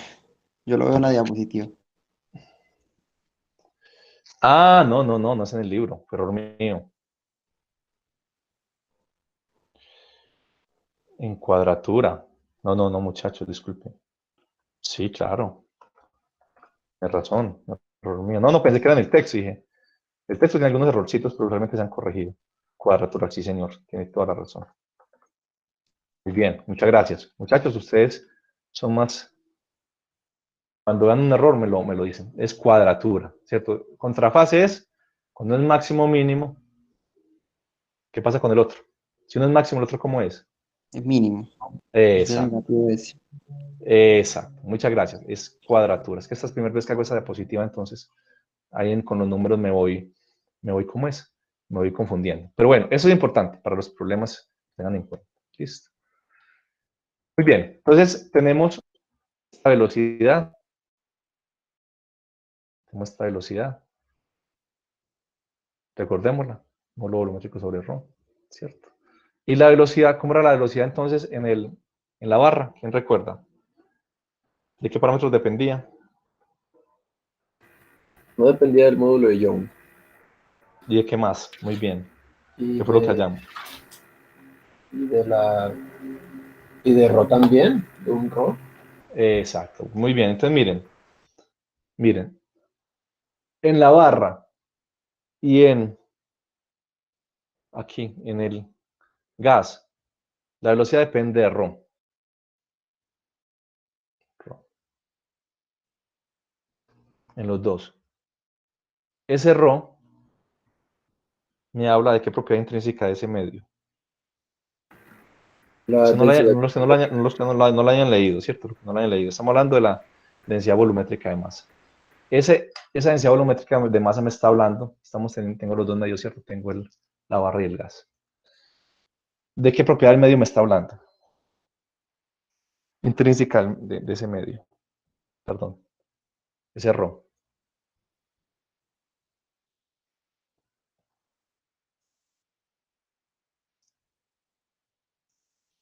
Yo lo veo en la diapositiva. No es en el libro. Fue error mío. En cuadratura. No, muchachos, disculpen. Sí, claro. Tienes razón. Error mío. No, pensé que era en el texto. Dije, el texto tiene algunos errorcitos, pero realmente se han corregido. Cuadratura, sí, señor. Tiene toda la razón. Muy bien, muchas gracias. Muchachos, ustedes son más... Cuando dan un error me lo dicen. Es cuadratura, ¿cierto? Contrafase es, cuando es máximo mínimo, ¿qué pasa con el otro? Si uno es máximo, ¿el otro cómo es? Es mínimo. Es el Exacto. negativo ese. Exacto. Muchas gracias. Es cuadratura. Es que esta es la primera vez que hago esa diapositiva, entonces ahí con los números ¿cómo es? Me voy confundiendo. Pero bueno, eso es importante para los problemas, tengan en cuenta. Listo. Muy bien. Entonces tenemos esta velocidad. Tenemos esta velocidad. Recordémosla. Módulo volumétrico sobre ρ. ¿Cierto? Y la velocidad, ¿cómo era la velocidad entonces en la barra? ¿Quién recuerda? ¿De qué parámetros dependía? No dependía del módulo de Young. ¿Y de qué más? Muy bien. Y ¿Qué fue lo que de, hallamos? y de la y de Rho también, de un Rho. Exacto. Muy bien. Entonces miren. En la barra y aquí, en el gas, la velocidad depende de ρ. En los dos. Ese ρ me habla de qué propiedad intrínseca de ese medio. La Los que no densidad. no lo hayan leído, ¿cierto? Los que no lo hayan leído. Estamos hablando de la densidad volumétrica de masa. Esa densidad volumétrica de masa me está hablando, tengo los dos medios, ¿cierto? Tengo la barra y el gas. ¿De qué propiedad del medio me está hablando? Intrínseca de ese medio. Perdón. Ese ρ.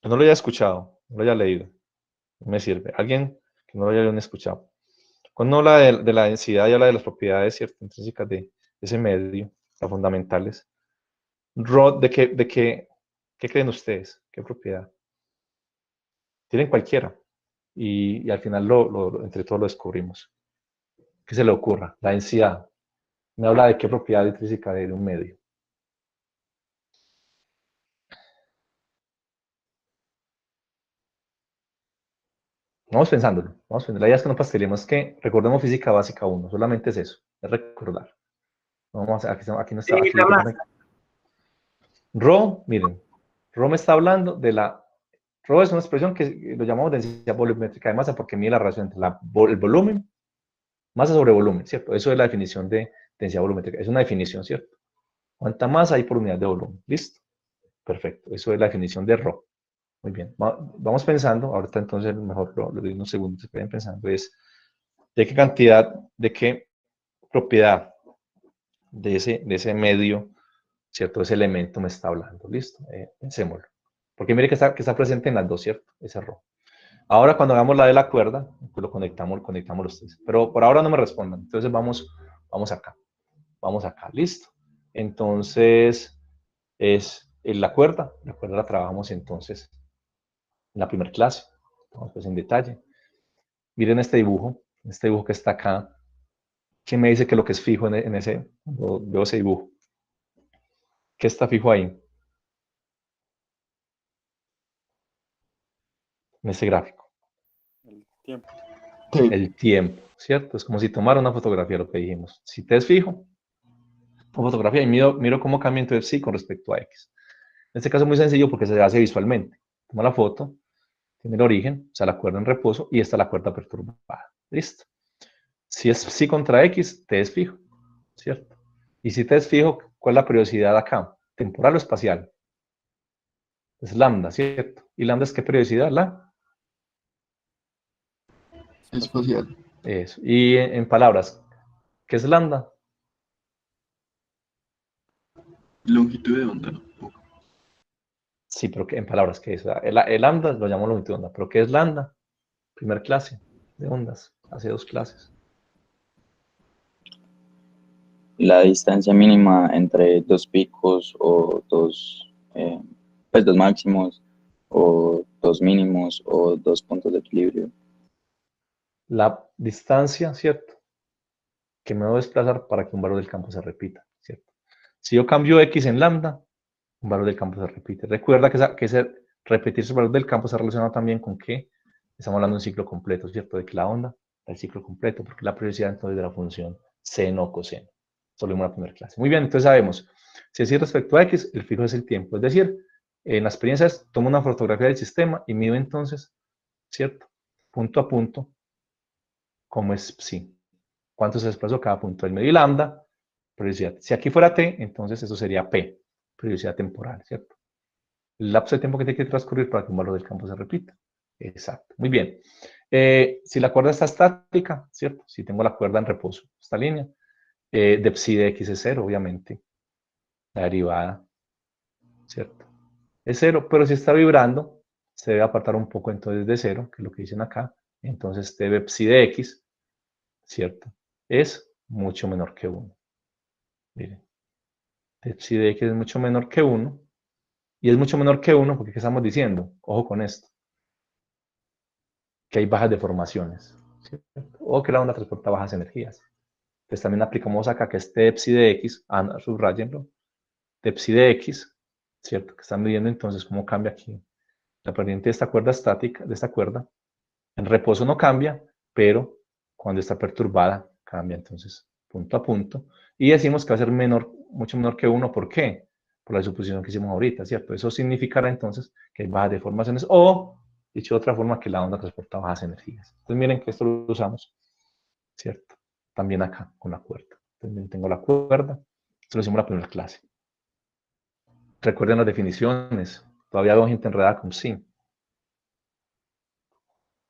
Que no lo haya escuchado, no lo haya leído. No me sirve. Alguien que no lo haya escuchado. Cuando habla de la densidad y habla de las propiedades, ¿cierto? Intrínsecas de ese medio, las fundamentales. ¿Rho qué creen ustedes? ¿Qué propiedad? Tienen cualquiera. Y al final entre todos lo descubrimos. ¿Qué se le ocurra? La densidad. Me habla de qué propiedad intrínseca de un medio. Vamos pensándolo. La idea es que no pastelemos, que recordemos física básica 1. Solamente es eso. Es recordar. Aquí no está. Aquí La lo que masa. pasa. Rho, miren. Rho me está hablando de la. Rho es una expresión que lo llamamos densidad volumétrica de masa porque mide la relación entre el volumen, masa sobre volumen, ¿cierto? Eso es la definición de densidad volumétrica. Es una definición, ¿cierto? ¿Cuánta masa hay por unidad de volumen? ¿Listo? Perfecto. Eso es la definición de Rho. Muy bien. Vamos pensando, ahorita entonces mejor lo doy unos segundos, que vayan pensando, es de qué cantidad, de qué propiedad de ese medio, ¿cierto? Ese elemento me está hablando. ¿Listo? Pensémoslo. Porque mire que está presente en las dos, ¿cierto? Ese Rho. Ahora cuando hagamos la de la cuerda, pues lo conectamos los tres. Pero por ahora no me respondan. Entonces vamos acá. Vamos acá. ¿Listo? Entonces es la cuerda. La cuerda la trabajamos entonces en la primera clase. Vamos pues en detalle. Miren este dibujo que está acá. ¿Quién me dice que lo que es fijo en ese? Veo ese dibujo. ¿Qué está fijo ahí? En ese gráfico. El tiempo. El tiempo, ¿cierto? Es como si tomara una fotografía, lo que dijimos. Si te es fijo, una fotografía y miro cómo cambia entonces sí con respecto a X. En este caso es muy sencillo porque se hace visualmente. Toma la foto, tiene el origen, o sea, la cuerda en reposo y esta es la cuerda perturbada. Listo. Si es psi contra X, T es fijo, ¿cierto? Y si T es fijo, ¿cuál es la periodicidad acá? ¿Temporal o espacial? Es lambda, ¿cierto? ¿Y lambda es qué periodicidad? Espacial. Eso. Y en palabras, ¿qué es lambda? Longitud de onda. Sí, pero en palabras, ¿qué es? El lambda lo llamo longitud de onda, pero ¿qué es lambda? Primer clase de ondas, hace dos clases. La distancia mínima entre dos picos o dos máximos o dos mínimos o dos puntos de equilibrio. La distancia, ¿cierto? Que me debo desplazar para que un valor del campo se repita, ¿cierto? Si yo cambio X en lambda, un valor del campo se repite. Recuerda que ese repetirse el valor del campo se relaciona también con que estamos hablando de un ciclo completo, ¿cierto? De que la onda da el ciclo completo, porque la periodicidad entonces de la función seno o coseno. Solo en una primera clase. Muy bien, entonces sabemos, si es respecto a X, el fijo es el tiempo. Es decir, en la experiencia tomo una fotografía del sistema y mido entonces, ¿cierto? Punto a punto, cómo es psi. ¿Cuánto se desplazó cada punto del medio y lambda? Periodicidad. Si aquí fuera T, entonces eso sería P, periodicidad temporal, ¿cierto? El lapso de tiempo que tiene que transcurrir para que un valor del campo se repita. Exacto. Muy bien. Si la cuerda está estática, ¿cierto? Si tengo la cuerda en reposo, esta línea, de psi de x es 0, obviamente. La derivada, ¿cierto? Es 0, pero si está vibrando, se debe apartar un poco entonces de 0, que es lo que dicen acá. Entonces, debe psi de x, ¿cierto? Es mucho menor que 1. Miren, psi de x es mucho menor que 1. Y es mucho menor que 1 porque ¿qué estamos diciendo? Ojo con esto. Que hay bajas deformaciones, ¿cierto? O que la onda transporta bajas energías. Entonces también aplicamos acá que es T psi de x, subrayenlo, T psi de x, ¿cierto? Que están midiendo entonces cómo cambia aquí la pendiente de esta cuerda estática, de esta cuerda. En reposo no cambia, pero cuando está perturbada cambia entonces punto a punto. Y decimos que va a ser menor, mucho menor que 1, ¿por qué? por la suposición que hicimos ahorita, ¿cierto? Eso significará entonces que hay bajas deformaciones o, dicho de otra forma, que la onda transporta bajas energías. Entonces miren que esto lo usamos, ¿cierto? También acá, con la cuerda. También tengo la cuerda. Esto lo hicimos en la primera clase. Recuerden las definiciones. Todavía veo gente enredada con sí.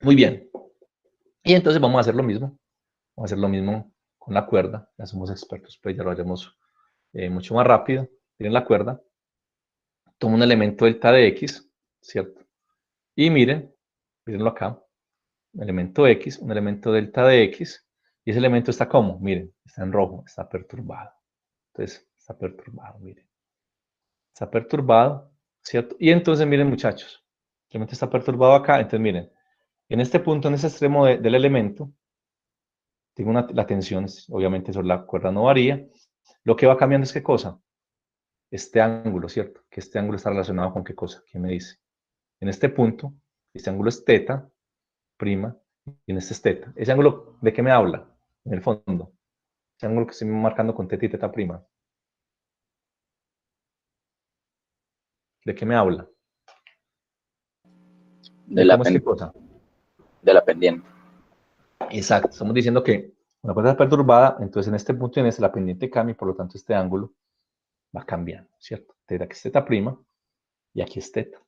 Muy bien. Y entonces vamos a hacer lo mismo. Vamos a hacer lo mismo con la cuerda. Ya somos expertos, pues ya lo haremos mucho más rápido. Miren la cuerda. Tomo un elemento delta de X, ¿cierto? Y mírenlo acá. Un elemento X, un elemento delta de X. Y ese elemento está ¿cómo? Miren, está en rojo, está perturbado. Entonces, está perturbado, miren. Está perturbado, ¿cierto? Y entonces, miren, muchachos, el elemento está perturbado acá. Entonces, miren, en este punto, en este extremo del elemento, tengo la tensión, obviamente sobre la cuerda no varía. Lo que va cambiando es ¿qué cosa? Este ángulo, ¿cierto? Que este ángulo está relacionado con ¿qué cosa? ¿Quién me dice? En este punto, este ángulo es teta, prima, y en este es teta. ¿Ese ángulo de qué me habla? En el fondo. Ese ángulo que estoy marcando con teta y teta prima. ¿De qué me habla? De la, ¿Cómo es qué cosa? de la pendiente. Exacto. Estamos diciendo que una cuerda está perturbada, entonces en este punto y en este la pendiente cambia y por lo tanto este ángulo va cambiando, ¿cierto? Teta que es teta prima y aquí es teta.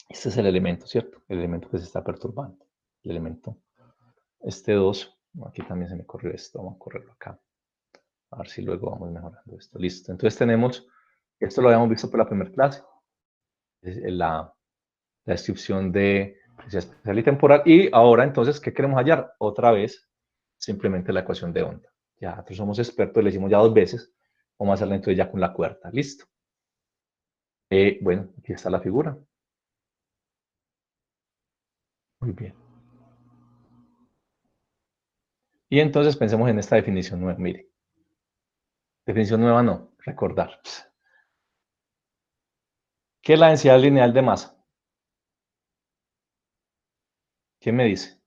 Este es el elemento, ¿cierto? El elemento que se está perturbando. El elemento, este 2, aquí también se me corrió esto, vamos a correrlo acá. A ver si luego vamos mejorando esto. Listo. Entonces tenemos, esto lo habíamos visto por la primera clase, la descripción de presión especial y temporal. Y ahora entonces, ¿qué queremos hallar? Otra vez, simplemente la ecuación de onda. Ya nosotros somos expertos, le hicimos ya 2 veces. Vamos a hacerla entonces ya con la cuerda. Listo. Bueno, aquí está la figura. Muy bien. Y entonces pensemos en esta definición nueva. Mire, definición nueva no, recordar. ¿Qué es la densidad lineal de masa? ¿Quién me dice?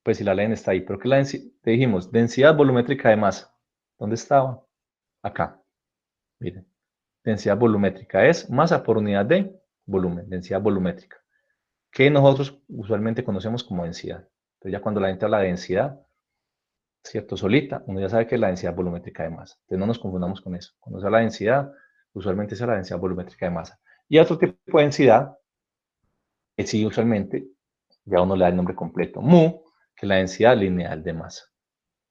Pues si la leen está ahí. Pero ¿qué es la densidad? Te dijimos, densidad volumétrica de masa. ¿Dónde estaba? Acá. Miren. Densidad volumétrica es masa por unidad de volumen, densidad volumétrica, que nosotros usualmente conocemos como densidad. Entonces ya cuando la gente habla de densidad, ¿cierto? Solita, uno ya sabe que es la densidad volumétrica de masa. Entonces no nos confundamos con eso. Cuando se habla de densidad, usualmente es la densidad volumétrica de masa. Y otro tipo de densidad, que sí usualmente, ya uno le da el nombre completo, mu, que es la densidad lineal de masa.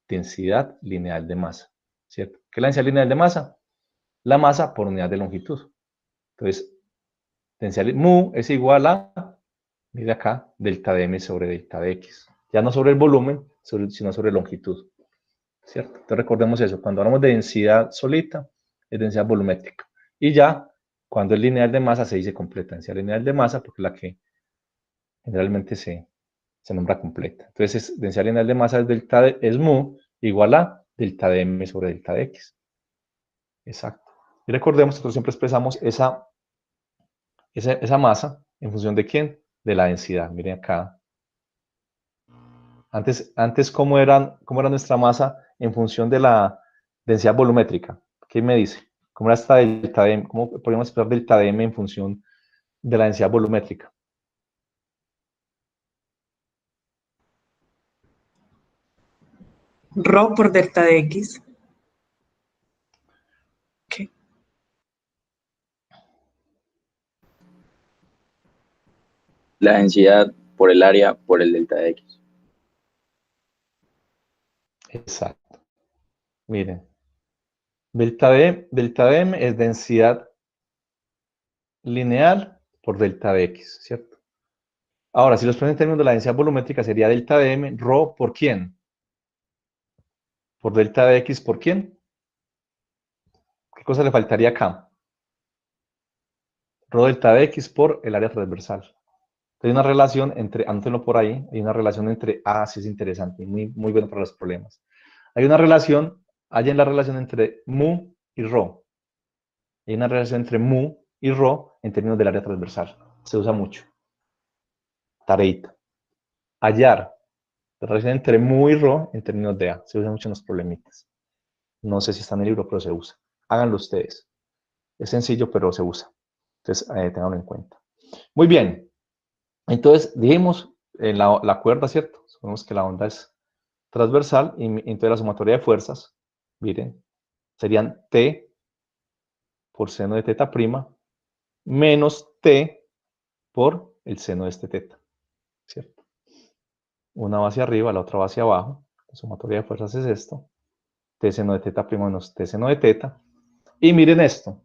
Densidad lineal de masa, ¿cierto? ¿Qué es la densidad lineal de masa? La masa por unidad de longitud. Entonces, densidad mu es igual a, mire acá, delta de m sobre delta de x. Ya no sobre el volumen, sino sobre longitud. ¿Cierto? Entonces recordemos eso. Cuando hablamos de densidad solita, es densidad volumétrica. Y ya, cuando es lineal de masa, se dice completa. Densidad lineal de masa, porque es la que generalmente se nombra completa. Entonces, densidad lineal de masa es mu igual a delta de m sobre delta de x. Exacto. Y recordemos que nosotros siempre expresamos esa masa en función de quién? De la densidad. Miren acá. Antes ¿cómo era nuestra masa en función de la densidad volumétrica? ¿Quién me dice? ¿Cómo era esta delta de m? ¿Cómo podríamos expresar delta de m en función de la densidad volumétrica? Rho por delta de X. ¿Qué? La densidad por el área por el delta de X. Exacto. Miren. Delta de m es densidad lineal por delta de x, ¿cierto? Ahora, si los ponemos en términos de la densidad volumétrica, sería delta de m, rho, ¿por quién? Por delta de x, ¿por quién? ¿Qué cosa le faltaría acá? Rho delta de x por el área transversal. Hay una relación entre, anótenlo por ahí, hay una relación entre, sí es interesante, muy, muy bueno para los problemas. Hay una relación, hay en la relación entre mu y rho. Hay una relación entre mu y rho en términos del área transversal. Se usa mucho. Tareita. Hallar la relación entre mu y rho en términos de A. Se usa mucho en los problemitas. No sé si está en el libro, pero se usa. Háganlo ustedes. Es sencillo, pero se usa. Entonces, ténganlo en cuenta. Muy bien. Entonces, dijimos en la cuerda, ¿cierto? Supongamos que la onda es transversal y entonces la sumatoria de fuerzas, miren, serían T por seno de teta prima menos T por el seno de este teta, ¿cierto? Una va hacia arriba, la otra va hacia abajo. La sumatoria de fuerzas es esto. T seno de teta prima menos T seno de teta. Y miren esto.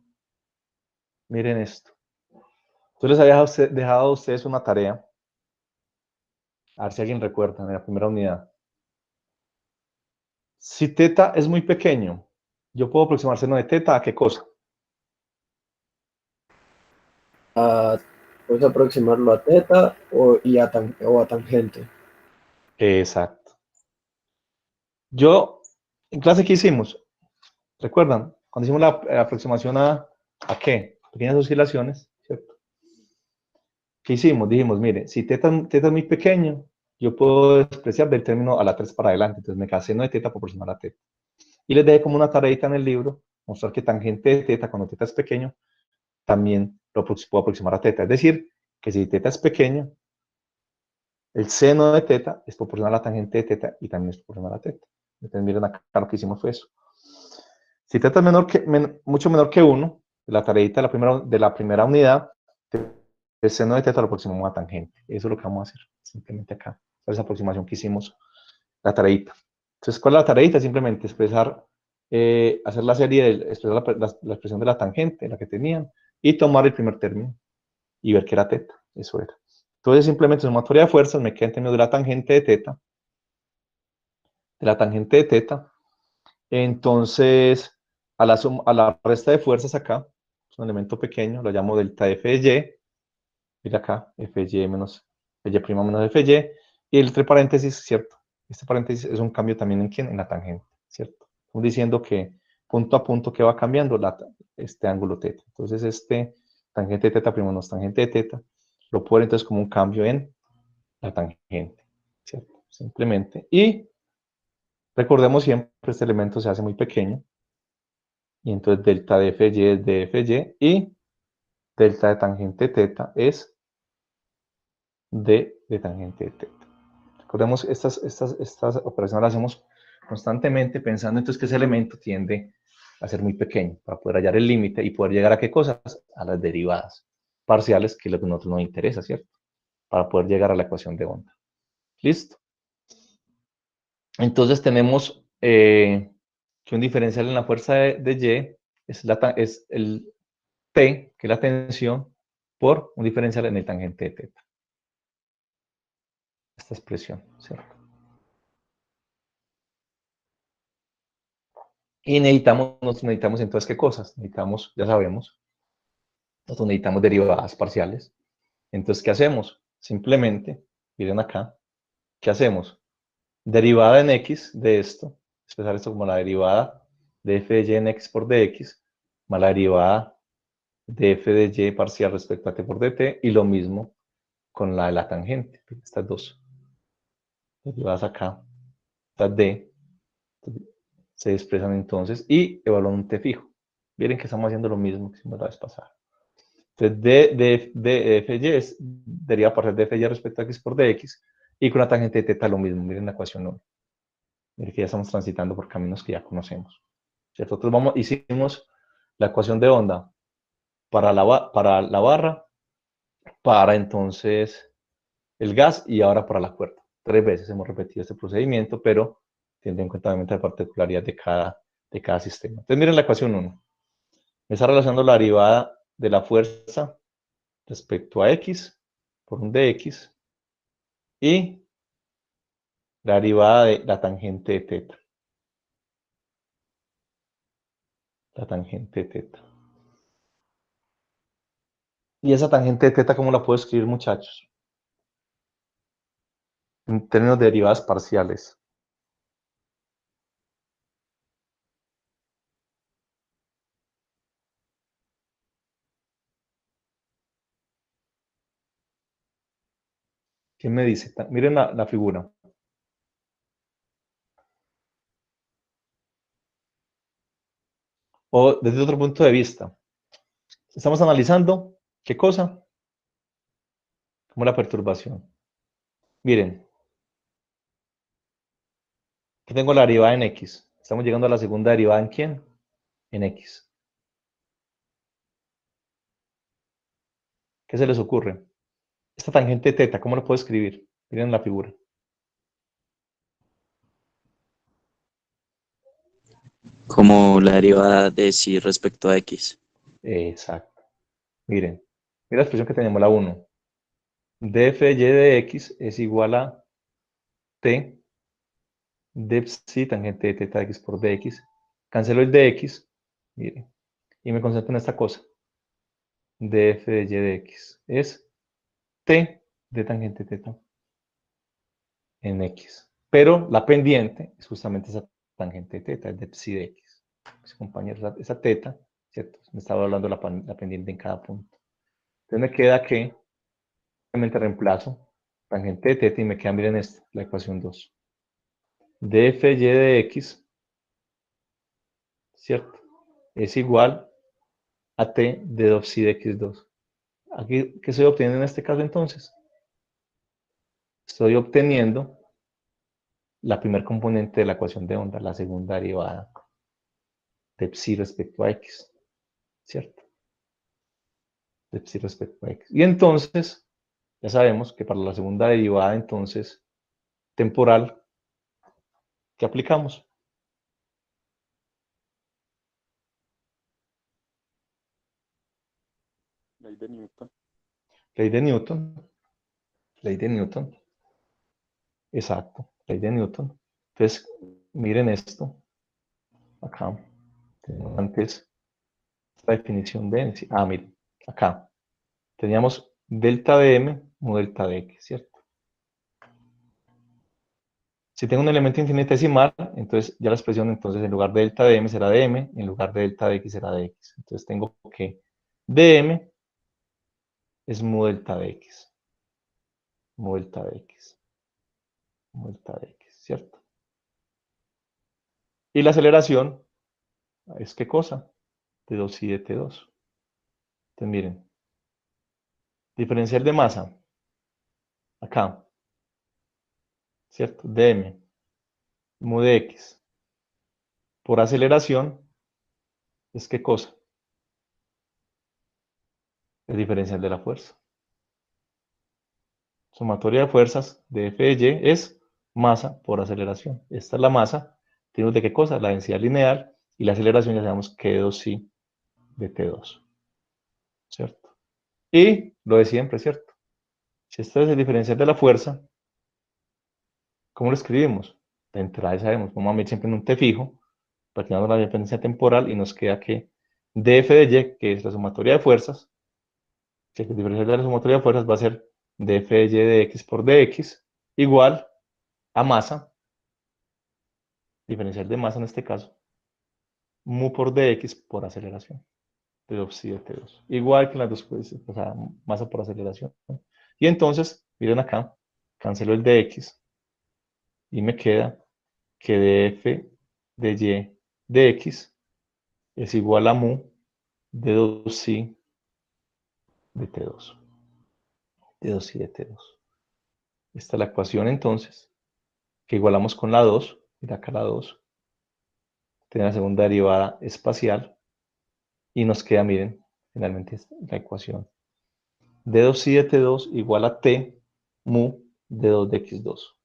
Miren esto. Entonces les había dejado a ustedes una tarea. A ver si alguien recuerda en la primera unidad. Si teta es muy pequeño, yo puedo aproximar seno de teta a qué cosa. Puedes aproximarlo a teta o a tangente. Exacto. Yo, en clase, ¿qué hicimos? ¿Recuerdan? Cuando hicimos la aproximación a qué? Pequeñas oscilaciones, ¿cierto? ¿Qué hicimos? Dijimos, mire, si teta es muy pequeño, yo puedo despreciar del término a la 3 para adelante. Entonces me queda seno de teta proporcional a teta. Y les dejé como una tareita en el libro, mostrar que tangente de teta, cuando teta es pequeño, también lo puedo aproximar a teta. Es decir, que si teta es pequeño, el seno de teta es proporcional a la tangente de teta y también es proporcional a teta. Entonces miren acá, lo que hicimos fue eso. Si teta es mucho menor que 1, la tareita de la primera unidad, el seno de teta lo aproximamos a tangente. Eso es lo que vamos a hacer, simplemente acá. Esa aproximación que hicimos, la tareita. Entonces, ¿cuál es la tareita? Simplemente expresar, hacer la serie, expresar la expresión de la tangente, la que tenían, y tomar el primer término y ver que era teta. Eso era. Entonces, simplemente sumatoria de fuerzas me queda en términos de la tangente de teta. De la tangente de teta. Entonces, a la resta de fuerzas acá, es un elemento pequeño, lo llamo delta F de Y. Mira acá, Fy menos Fy prima menos Fy. Y el entre paréntesis, ¿cierto? Este paréntesis es un cambio también en quién? En la tangente, ¿cierto? Estamos diciendo que punto a punto que va cambiando este ángulo teta. Entonces, este tangente de teta prima menos tangente de teta, lo puedo ver entonces como un cambio en la tangente, ¿cierto? Simplemente. Y recordemos siempre, este elemento se hace muy pequeño. Y entonces delta de Fy es de Fy y delta de tangente teta es de tangente de teta. Recordemos, estas operaciones las hacemos constantemente pensando entonces que ese elemento tiende a ser muy pequeño para poder hallar el límite y poder llegar a qué cosas? A las derivadas parciales, que es lo que a nosotros nos interesa, ¿cierto? Para poder llegar a la ecuación de onda. ¿Listo? Entonces tenemos que un diferencial en la fuerza de Y es el T, que es la tensión, por un diferencial en el tangente de teta. Esta expresión, ¿cierto? Y nosotros necesitamos entonces, ¿qué cosas? Necesitamos, ya sabemos, nosotros necesitamos derivadas parciales. Entonces, ¿qué hacemos? Simplemente, miren acá, ¿qué hacemos? Derivada en X de esto, expresar esto como la derivada de f de y en X por dx, más la derivada de f de y parcial respecto a t por dt, y lo mismo con la de la tangente, estas dos derivadas acá, estas d, se expresan entonces y evalúan un t fijo. Miren que estamos haciendo lo mismo que hicimos la vez pasada. Entonces, de Fy es derivada parcial de Fy respecto a x por dx, y con la tangente de teta lo mismo. Miren la ecuación 1. Miren que ya estamos transitando por caminos que ya conocemos. ¿Cierto? Entonces hicimos la ecuación de onda para la barra, para entonces el gas y ahora para la cuerda. 3 veces hemos repetido este procedimiento, pero teniendo en cuenta obviamente la particularidad de cada sistema. Entonces miren la ecuación 1. Me está relacionando la derivada de la fuerza respecto a x por un dx y la derivada de la tangente de teta. La tangente de teta. Y esa tangente de teta, ¿cómo la puedo escribir, muchachos? En términos de derivadas parciales. ¿Quién me dice? Miren la figura. O desde otro punto de vista. Estamos analizando, ¿qué cosa? Como la perturbación. Miren, aquí tengo la derivada en X. Estamos llegando a la segunda derivada, ¿en quién? En X. ¿Qué se les ocurre? Esta tangente teta, ¿cómo lo puedo escribir? Miren la figura. Como la derivada de si respecto a x. Exacto. Miren, mira la expresión que tenemos, la 1. df de y de x es igual a t de psi tangente de teta de x por dx. Cancelo el dx, miren, y me concentro en esta cosa. df de y de x es t de tangente teta en x. Pero la pendiente es justamente esa tangente teta, es de psi de x. Mis compañeros, esa teta, ¿cierto? Me estaba hablando la pendiente en cada punto. Entonces me queda que simplemente reemplazo tangente de teta y me queda, miren esta, la ecuación 2. df y de x, ¿cierto? Es igual a t de 2 psi de x2. Aquí, ¿qué estoy obteniendo en este caso entonces? Estoy obteniendo la primer componente de la ecuación de onda, la segunda derivada de psi respecto a x, ¿cierto? De psi respecto a x. Y entonces, ya sabemos que para la segunda derivada, entonces, temporal, ¿qué aplicamos? Ley de Newton. Ley de Newton. Ley de Newton. Exacto, ley de Newton. Entonces, miren esto. Acá. Tenemos antes la definición de... miren. Acá. Teníamos delta de m o delta de x, ¿cierto? Si tengo un elemento infinitesimal, entonces ya la expresión, entonces en lugar de delta de m será de m, en lugar de delta de x será de x. Entonces tengo que dm es mu delta de x. Mu delta de x. Mu delta de x, ¿cierto? Y la aceleración es ¿qué cosa? T2 y de T2. Entonces miren, diferencial de masa, acá, ¿cierto? dm, mu de x, por aceleración, es ¿qué cosa? El diferencial de la fuerza. Sumatoria de fuerzas de F de Y es masa por aceleración. Esta es la masa. Tenemos de qué cosa? La densidad lineal y la aceleración ya sabemos que 2i de T2. ¿Cierto? Y lo de siempre, ¿cierto? Si este es el diferencial de la fuerza, ¿cómo lo escribimos? De entrada ya sabemos, vamos a meter siempre en un T fijo, practicando la dependencia temporal y nos queda que dF de Y, que es la sumatoria de fuerzas, que el diferencial de la sumatoria de fuerzas va a ser dF de Y de X por dx igual a masa, diferencial de masa en este caso, mu por dx por aceleración, T2 y de T2. Igual que las dos cosas, o sea, masa por aceleración. Y entonces, miren acá, cancelo el dx y me queda que df de y de x es igual a mu de 2i de T2. De 2i de T2. Esta es la ecuación entonces, que igualamos con la 2, mira acá la 2, tiene la segunda derivada espacial, y nos queda, miren, finalmente la ecuación de 2i de T2 igual a T mu de 2 de X2.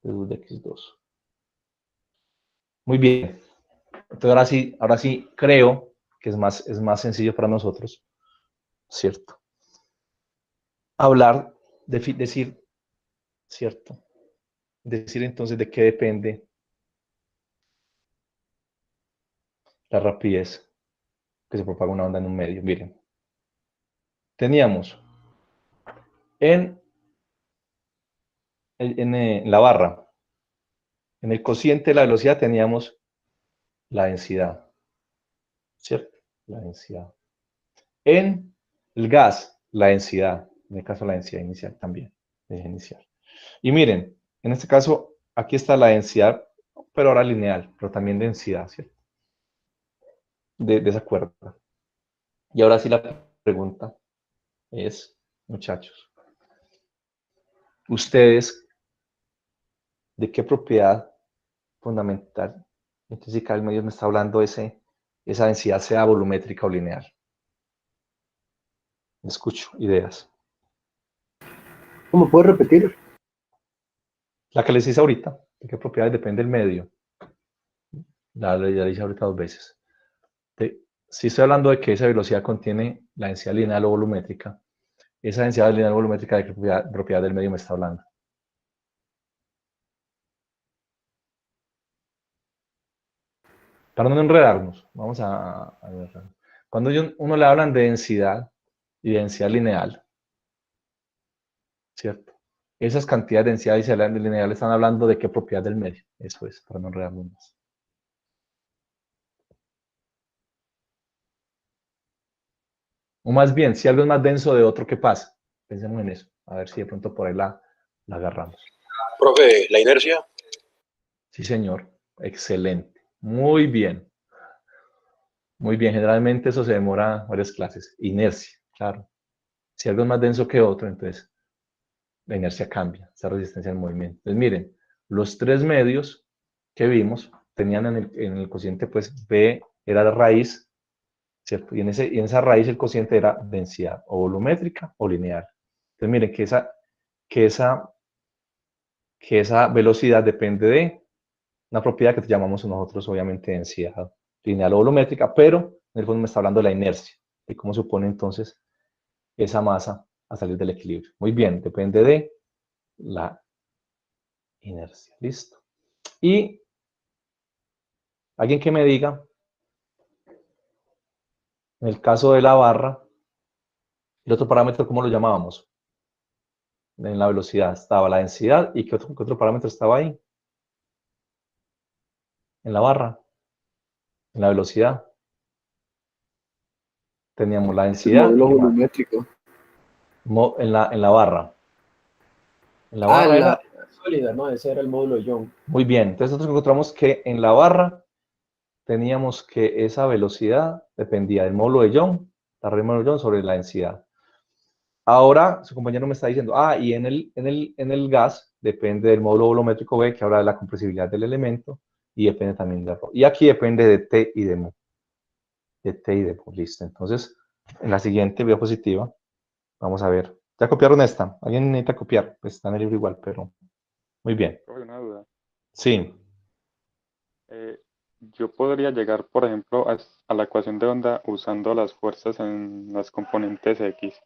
De 2 de X2. Muy bien. Entonces ahora sí creo que es más sencillo para nosotros, ¿cierto? Hablar, decir, ¿cierto? Decir entonces de qué depende la rapidez que se propaga una onda en un medio. Miren, teníamos en la barra, en el cociente de la velocidad teníamos la densidad, ¿cierto? La densidad. En el gas, la densidad, en el caso la densidad inicial también, inicial. Y miren, en este caso, aquí está la densidad, pero ahora lineal, pero también densidad, ¿cierto? De esa cuerda. Y ahora sí la pregunta es, muchachos, ¿ustedes de qué propiedad fundamental intrínseca del medio me está hablando esa densidad, sea volumétrica o lineal? Escucho ideas. ¿Cómo puedes repetir? La que les hice ahorita, ¿de qué propiedades depende el medio? Ya le hice ahorita 2 veces. Si estoy hablando de que esa velocidad contiene la densidad lineal o volumétrica, esa densidad lineal o volumétrica, ¿de qué propiedad del medio me está hablando? Para no enredarnos, vamos a ver. Cuando uno le hablan de densidad y densidad lineal, ¿cierto? Esas cantidades de densidad y densidad lineal están hablando de qué propiedad del medio. Eso es, para no enredarnos más. O más bien, si algo es más denso de otro, ¿qué pasa? Pensemos en eso. A ver si de pronto por ahí la agarramos. Profe, la inercia. Sí, señor. Excelente. Muy bien. Muy bien. Generalmente eso se demora varias clases. Inercia, claro. Si algo es más denso que otro, entonces la inercia cambia, esa resistencia al movimiento. Entonces, miren, los 3 medios que vimos tenían en el cociente, pues, B era la raíz, ¿cierto? Y en esa raíz el cociente era densidad, o volumétrica o lineal. Entonces, miren que esa, que esa velocidad depende de una propiedad que llamamos nosotros, obviamente, densidad lineal o volumétrica, pero en el fondo me está hablando de la inercia, de cómo supone entonces esa masa a salir del equilibrio. Muy bien, depende de la inercia. Listo. Y alguien que me diga, en el caso de la barra, el otro parámetro, ¿cómo lo llamábamos? En la velocidad estaba la densidad y qué otro parámetro estaba ahí? En la barra, en la velocidad. Teníamos la El densidad y módulo qué más. volumétrico. En la barra. En la Ah, barra la era. sólida, ¿no? Ese era el módulo de Young. Muy bien. Entonces nosotros encontramos que en la barra teníamos que esa velocidad dependía del módulo de Young, la regla de módulo de Young sobre la densidad. Ahora su compañero me está diciendo, y en el gas depende del módulo volumétrico B, que habla de la compresibilidad del elemento, y depende también de y aquí depende de T y de mu. De T y de mu, listo. Entonces, en la siguiente diapositiva, vamos a ver. ¿Ya copiaron esta? ¿Alguien necesita copiar? Pues está en el libro igual, pero muy bien. Profe, una duda. Sí, Eh, yo podría llegar, por ejemplo, a la ecuación de onda usando las fuerzas en las componentes X.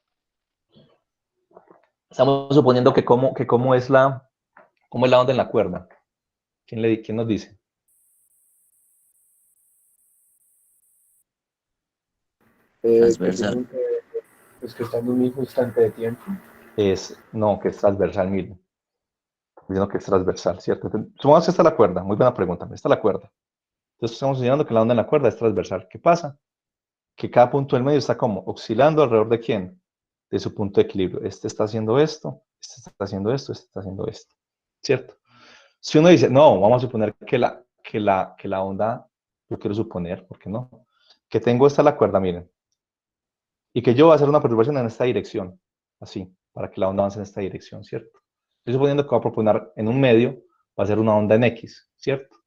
estamos suponiendo que cómo es la onda en la cuerda. ¿Quién nos dice? Transversal. Dicen que, pues, que está en un mismo instante de tiempo. No, que es transversal, miren. Diciendo que es transversal, ¿cierto? Supongamos que esta es la cuerda. Muy buena pregunta. Esta es la cuerda. Entonces estamos enseñando que la onda en la cuerda es transversal. ¿Qué pasa? Que cada punto del medio está como oscilando alrededor de quién? De su punto de equilibrio. Este está haciendo esto, este está haciendo esto, este está haciendo esto. ¿Cierto? Si uno dice, no, vamos a suponer que la onda, yo quiero suponer, ¿por qué no? Que tengo esta la cuerda, miren, y que yo voy a hacer una perturbación en esta dirección, así, para que la onda avance en esta dirección, ¿cierto? Estoy suponiendo que voy a proponer en un medio, va a ser una onda en X, ¿cierto?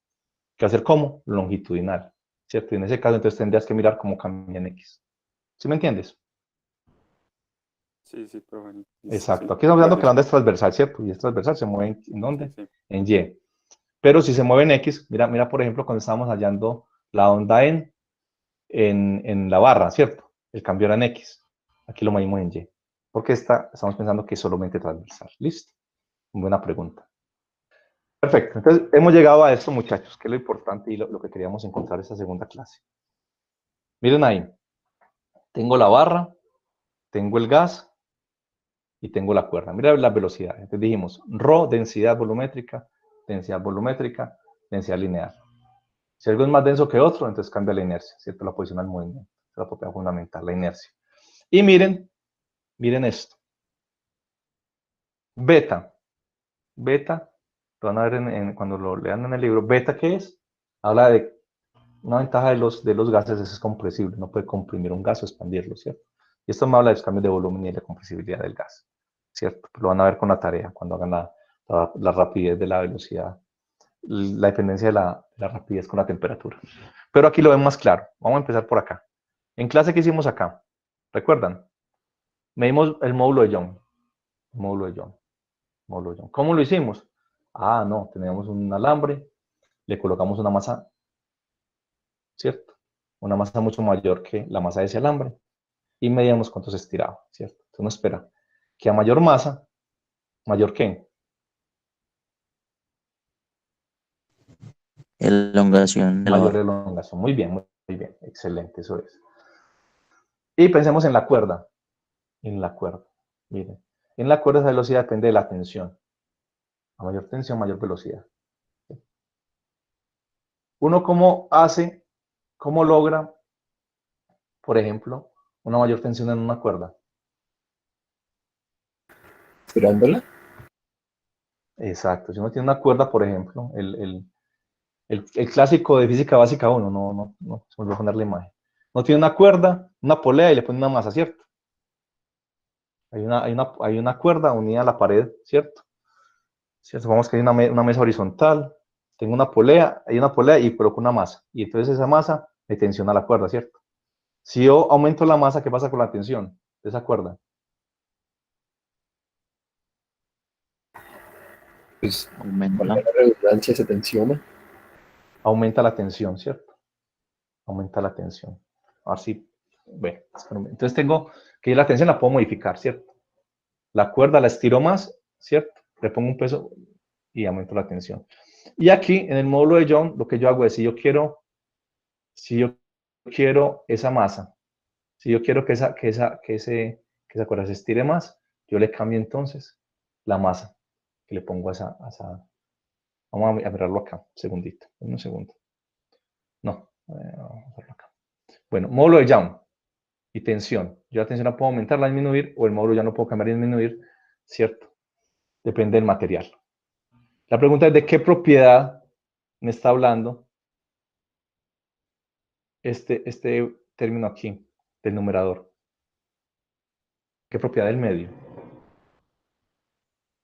Que va a ser como longitudinal, ¿cierto? Y en ese caso, entonces tendrías que mirar cómo cambia en X. ¿Sí me entiendes? Sí, sí, profe. Exacto. Sí, Aquí estamos hablando que la gracias. onda es transversal, ¿cierto? Y es transversal, se mueve ¿en Sí, dónde? sí. En Y. Pero si se mueve en X, mira, por ejemplo, cuando estábamos hallando la onda en la barra, ¿cierto? El cambio era en X. Aquí lo medimos en Y. Porque estamos pensando que es solamente transversal. ¿Listo? Buena pregunta. Perfecto. Entonces, hemos llegado a esto, muchachos, que es lo importante y lo que queríamos encontrar esta segunda clase. Miren ahí. Tengo la barra, tengo el gas y tengo la cuerda. Mira la velocidad. Entonces dijimos, ρ, densidad volumétrica, densidad lineal. Si algo es más denso que otro, entonces cambia la inercia, ¿cierto? La posición al movimiento. Es la propiedad fundamental, la inercia. Y miren esto. Beta. Beta, lo van a ver cuando lo lean en el libro. Beta, ¿qué es? Habla de Una ventaja de los gases es compresible, no puede comprimir un gas o expandirlo, ¿cierto? Y esto me habla de los cambios de volumen y de la compresibilidad del gas, ¿cierto? Lo van a ver con la tarea, cuando hagan la rapidez de la velocidad, la dependencia de la rapidez con la temperatura. Pero aquí lo ven más claro. Vamos a empezar por acá. En clase, ¿qué hicimos acá? ¿Recuerdan? Medimos el módulo de Young. Módulo de Young. Módulo de Young. ¿Cómo lo hicimos? Ah, no, teníamos un alambre, le colocamos una masa, ¿cierto? Una masa mucho mayor que la masa de ese alambre y medíamos cuánto se estiraba, ¿cierto? Entonces uno espera que a mayor masa, ¿mayor qué? Elongación de la Mayor barra. elongación. Muy bien, muy bien. Excelente, eso es. Y pensemos en la cuerda. En la cuerda. Miren, en la cuerda esa velocidad depende de la tensión. A mayor tensión, mayor velocidad. Uno cómo logra, por ejemplo, una mayor tensión en una cuerda. ¿Tirándola? Exacto. Si uno tiene una cuerda, por ejemplo, el clásico de física básica 1, no, se me olvidó poner la imagen. No tiene una cuerda, una polea y le pone una masa, ¿cierto? Hay una cuerda unida a la pared, ¿cierto? Si supongamos que hay una mesa horizontal, tengo hay una polea y coloco una masa. Y entonces esa masa me tensiona la cuerda, ¿cierto? Si yo aumento la masa, ¿qué pasa con la tensión de esa cuerda? Pues, Aumenta. valga la redundancia, se tensiona. Aumenta la tensión, ¿cierto? Aumenta la tensión. Ahora sí, bueno, entonces tengo que la tensión la puedo modificar, ¿cierto? La cuerda la estiro más, ¿cierto? Le pongo un peso y aumento la tensión. Y aquí, en el módulo de Young, lo que yo hago es, si yo quiero esa masa, si yo quiero que esa cuerda se estire más, yo le cambio entonces la masa que le pongo a esa. Vamos a mirarlo acá, un segundito, un segundo. No, vamos a verlo acá. Bueno, módulo de Young y tensión. Yo la tensión la puedo aumentar, la disminuir, o el módulo ya no puedo cambiar y disminuir, ¿cierto? Depende del material. La pregunta es de qué propiedad me está hablando este término aquí, del numerador. ¿Qué propiedad del medio?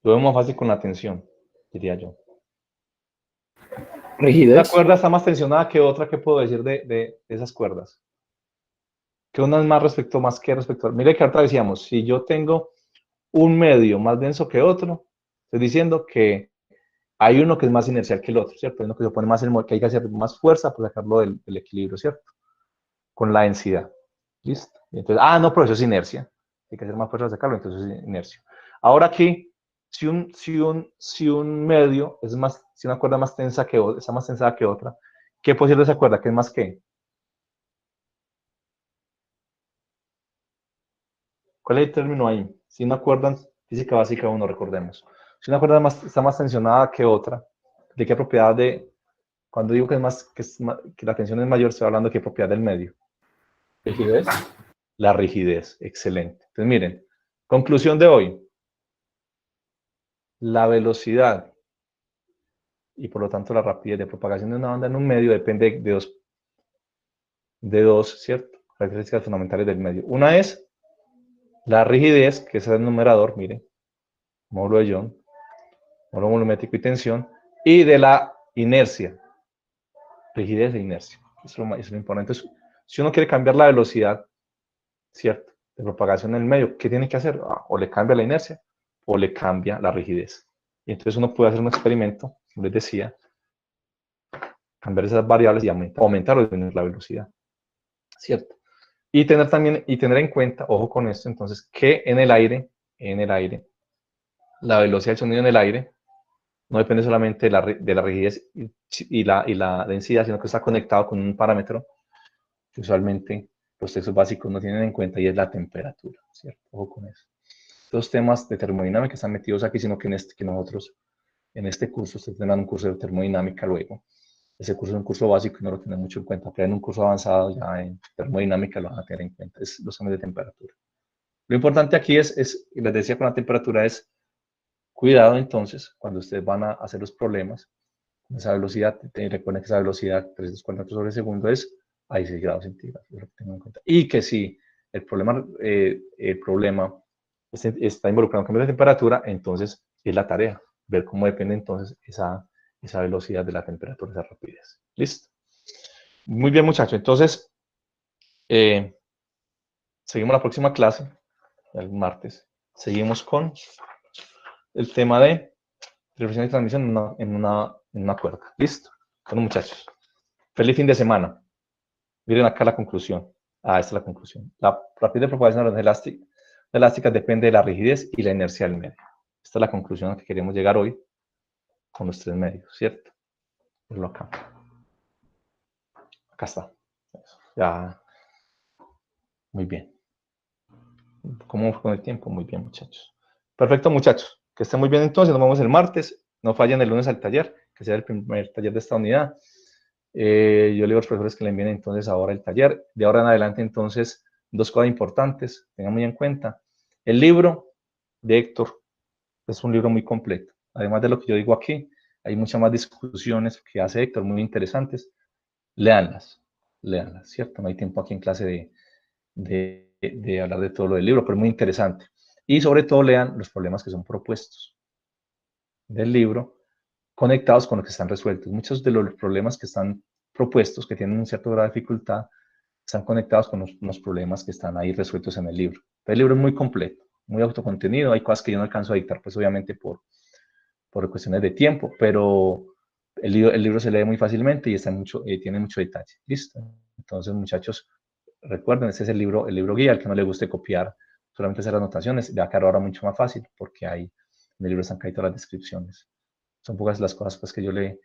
Lo veo más fácil con la tensión, diría yo. Rigidez. Una cuerda está más tensionada que otra, ¿qué puedo decir de esas cuerdas? Que una es más que respecto a... Mire que ahorita decíamos, si yo tengo un medio más denso que otro, estoy diciendo que hay uno que es más inercial que el otro, ¿cierto? Hay uno que se pone más que hay que hacer más fuerza para sacarlo del equilibrio, ¿cierto? Con la densidad. ¿Listo? Entonces, no, pero eso es inercia. Hay que hacer más fuerza para sacarlo, entonces es inercia. Ahora aquí, si un medio es más, si una cuerda más tensa que otra, está más tensada que otra, ¿qué puede ser de esa cuerda? ¿Qué es más qué? ¿Cuál es el término ahí? Si una cuerda en física básica 1, recordemos. Si una cuerda está más tensionada que otra, ¿de qué propiedad cuando digo que la tensión es mayor, estoy hablando de qué propiedad del medio? Rigidez. La rigidez, excelente. Entonces miren, conclusión de hoy. La velocidad y por lo tanto la rapidez de propagación de una onda en un medio depende de dos, ¿cierto? Características fundamentales del medio. Una es la rigidez, que es el numerador, miren, módulo de Young, módulo volumétrico y tensión, y de la inercia, rigidez e inercia. Eso es lo importante. Entonces, si uno quiere cambiar la velocidad, ¿cierto?, de propagación en el medio, ¿qué tiene que hacer? O le cambia la inercia o le cambia la rigidez. Y entonces uno puede hacer un experimento, como les decía, cambiar esas variables y aumentar o disminuir la velocidad, ¿cierto? Y tener en cuenta, ojo con esto, entonces, que en el aire, la velocidad del sonido en el aire no depende solamente de la rigidez y la densidad, sino que está conectado con un parámetro que usualmente los textos básicos no tienen en cuenta y es la temperatura, ¿cierto? Ojo con eso. Estos temas de termodinámica están metidos aquí, sino que nosotros en este curso, ustedes tendrán un curso de termodinámica luego. Ese curso es un curso básico y no lo tienen mucho en cuenta, pero en un curso avanzado ya en termodinámica lo van a tener en cuenta, es los cambios de temperatura. Lo importante aquí les decía con la temperatura, es cuidado entonces, cuando ustedes van a hacer los problemas, Esa velocidad, recuerden que esa velocidad 324 metros sobre segundo es a 16 grados centígrados, es lo que tengo en cuenta. Y que si el problema está involucrado en cambios de temperatura, entonces es la tarea, ver cómo depende entonces esa velocidad de la temperatura, esa rapidez. ¿Listo? Muy bien, muchachos. Entonces, seguimos la próxima clase, el martes. Seguimos con el tema de reflexión y transmisión en una cuerda. ¿Listo? Bueno, muchachos. Feliz fin de semana. Miren acá la conclusión. Esta es la conclusión. La rapidez de propagación de las elásticas depende de la rigidez y la inercia del medio. Esta es la conclusión a la que queremos llegar hoy con los 3 medios, ¿cierto? Verlo acá. Acá está. Eso. Ya. Muy bien. ¿Cómo fue con el tiempo? Muy bien, muchachos. Perfecto, muchachos. Que estén muy bien entonces. Nos vemos el martes. No fallen el lunes al taller, que será el primer taller de esta unidad. Yo le digo a los profesores que le envíen entonces ahora el taller. De ahora en adelante, entonces, 2 cosas importantes. Tengan muy en cuenta. El libro de Héctor es un libro muy completo. Además de lo que yo digo aquí, hay muchas más discusiones que hace Héctor, muy interesantes. Léanlas, ¿cierto? No hay tiempo aquí en clase de hablar de todo lo del libro, pero es muy interesante. Y sobre todo lean los problemas que son propuestos del libro, conectados con los que están resueltos. Muchos de los problemas que están propuestos, que tienen un cierto grado de dificultad, están conectados con los problemas que están ahí resueltos en el libro. El libro es muy completo, muy autocontenido. Hay cosas que yo no alcanzo a dictar, pues obviamente por cuestiones de tiempo, pero el libro se lee muy fácilmente y tiene mucho detalle. ¿Listo? Entonces, muchachos, recuerden, este es el libro guía. Al que no le guste copiar, solamente hacer anotaciones, le va a quedar ahora mucho más fácil, porque en el libro están caídas todas las descripciones. Son pocas las cosas pues, que yo le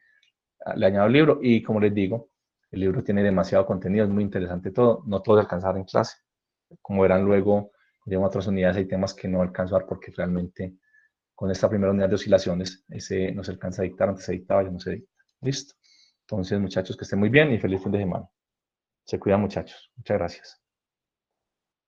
añado al libro, y como les digo, el libro tiene demasiado contenido, es muy interesante todo, no todo es alcanzar en clase. Como verán luego, en otras unidades hay temas que no alcanzo a dar porque realmente con esta primera unidad de oscilaciones, ese no se alcanza a dictar, antes se dictaba, ya no se dicta. ¿Listo? Entonces, muchachos, que estén muy bien y feliz fin de semana. Se cuidan, muchachos. Muchas gracias.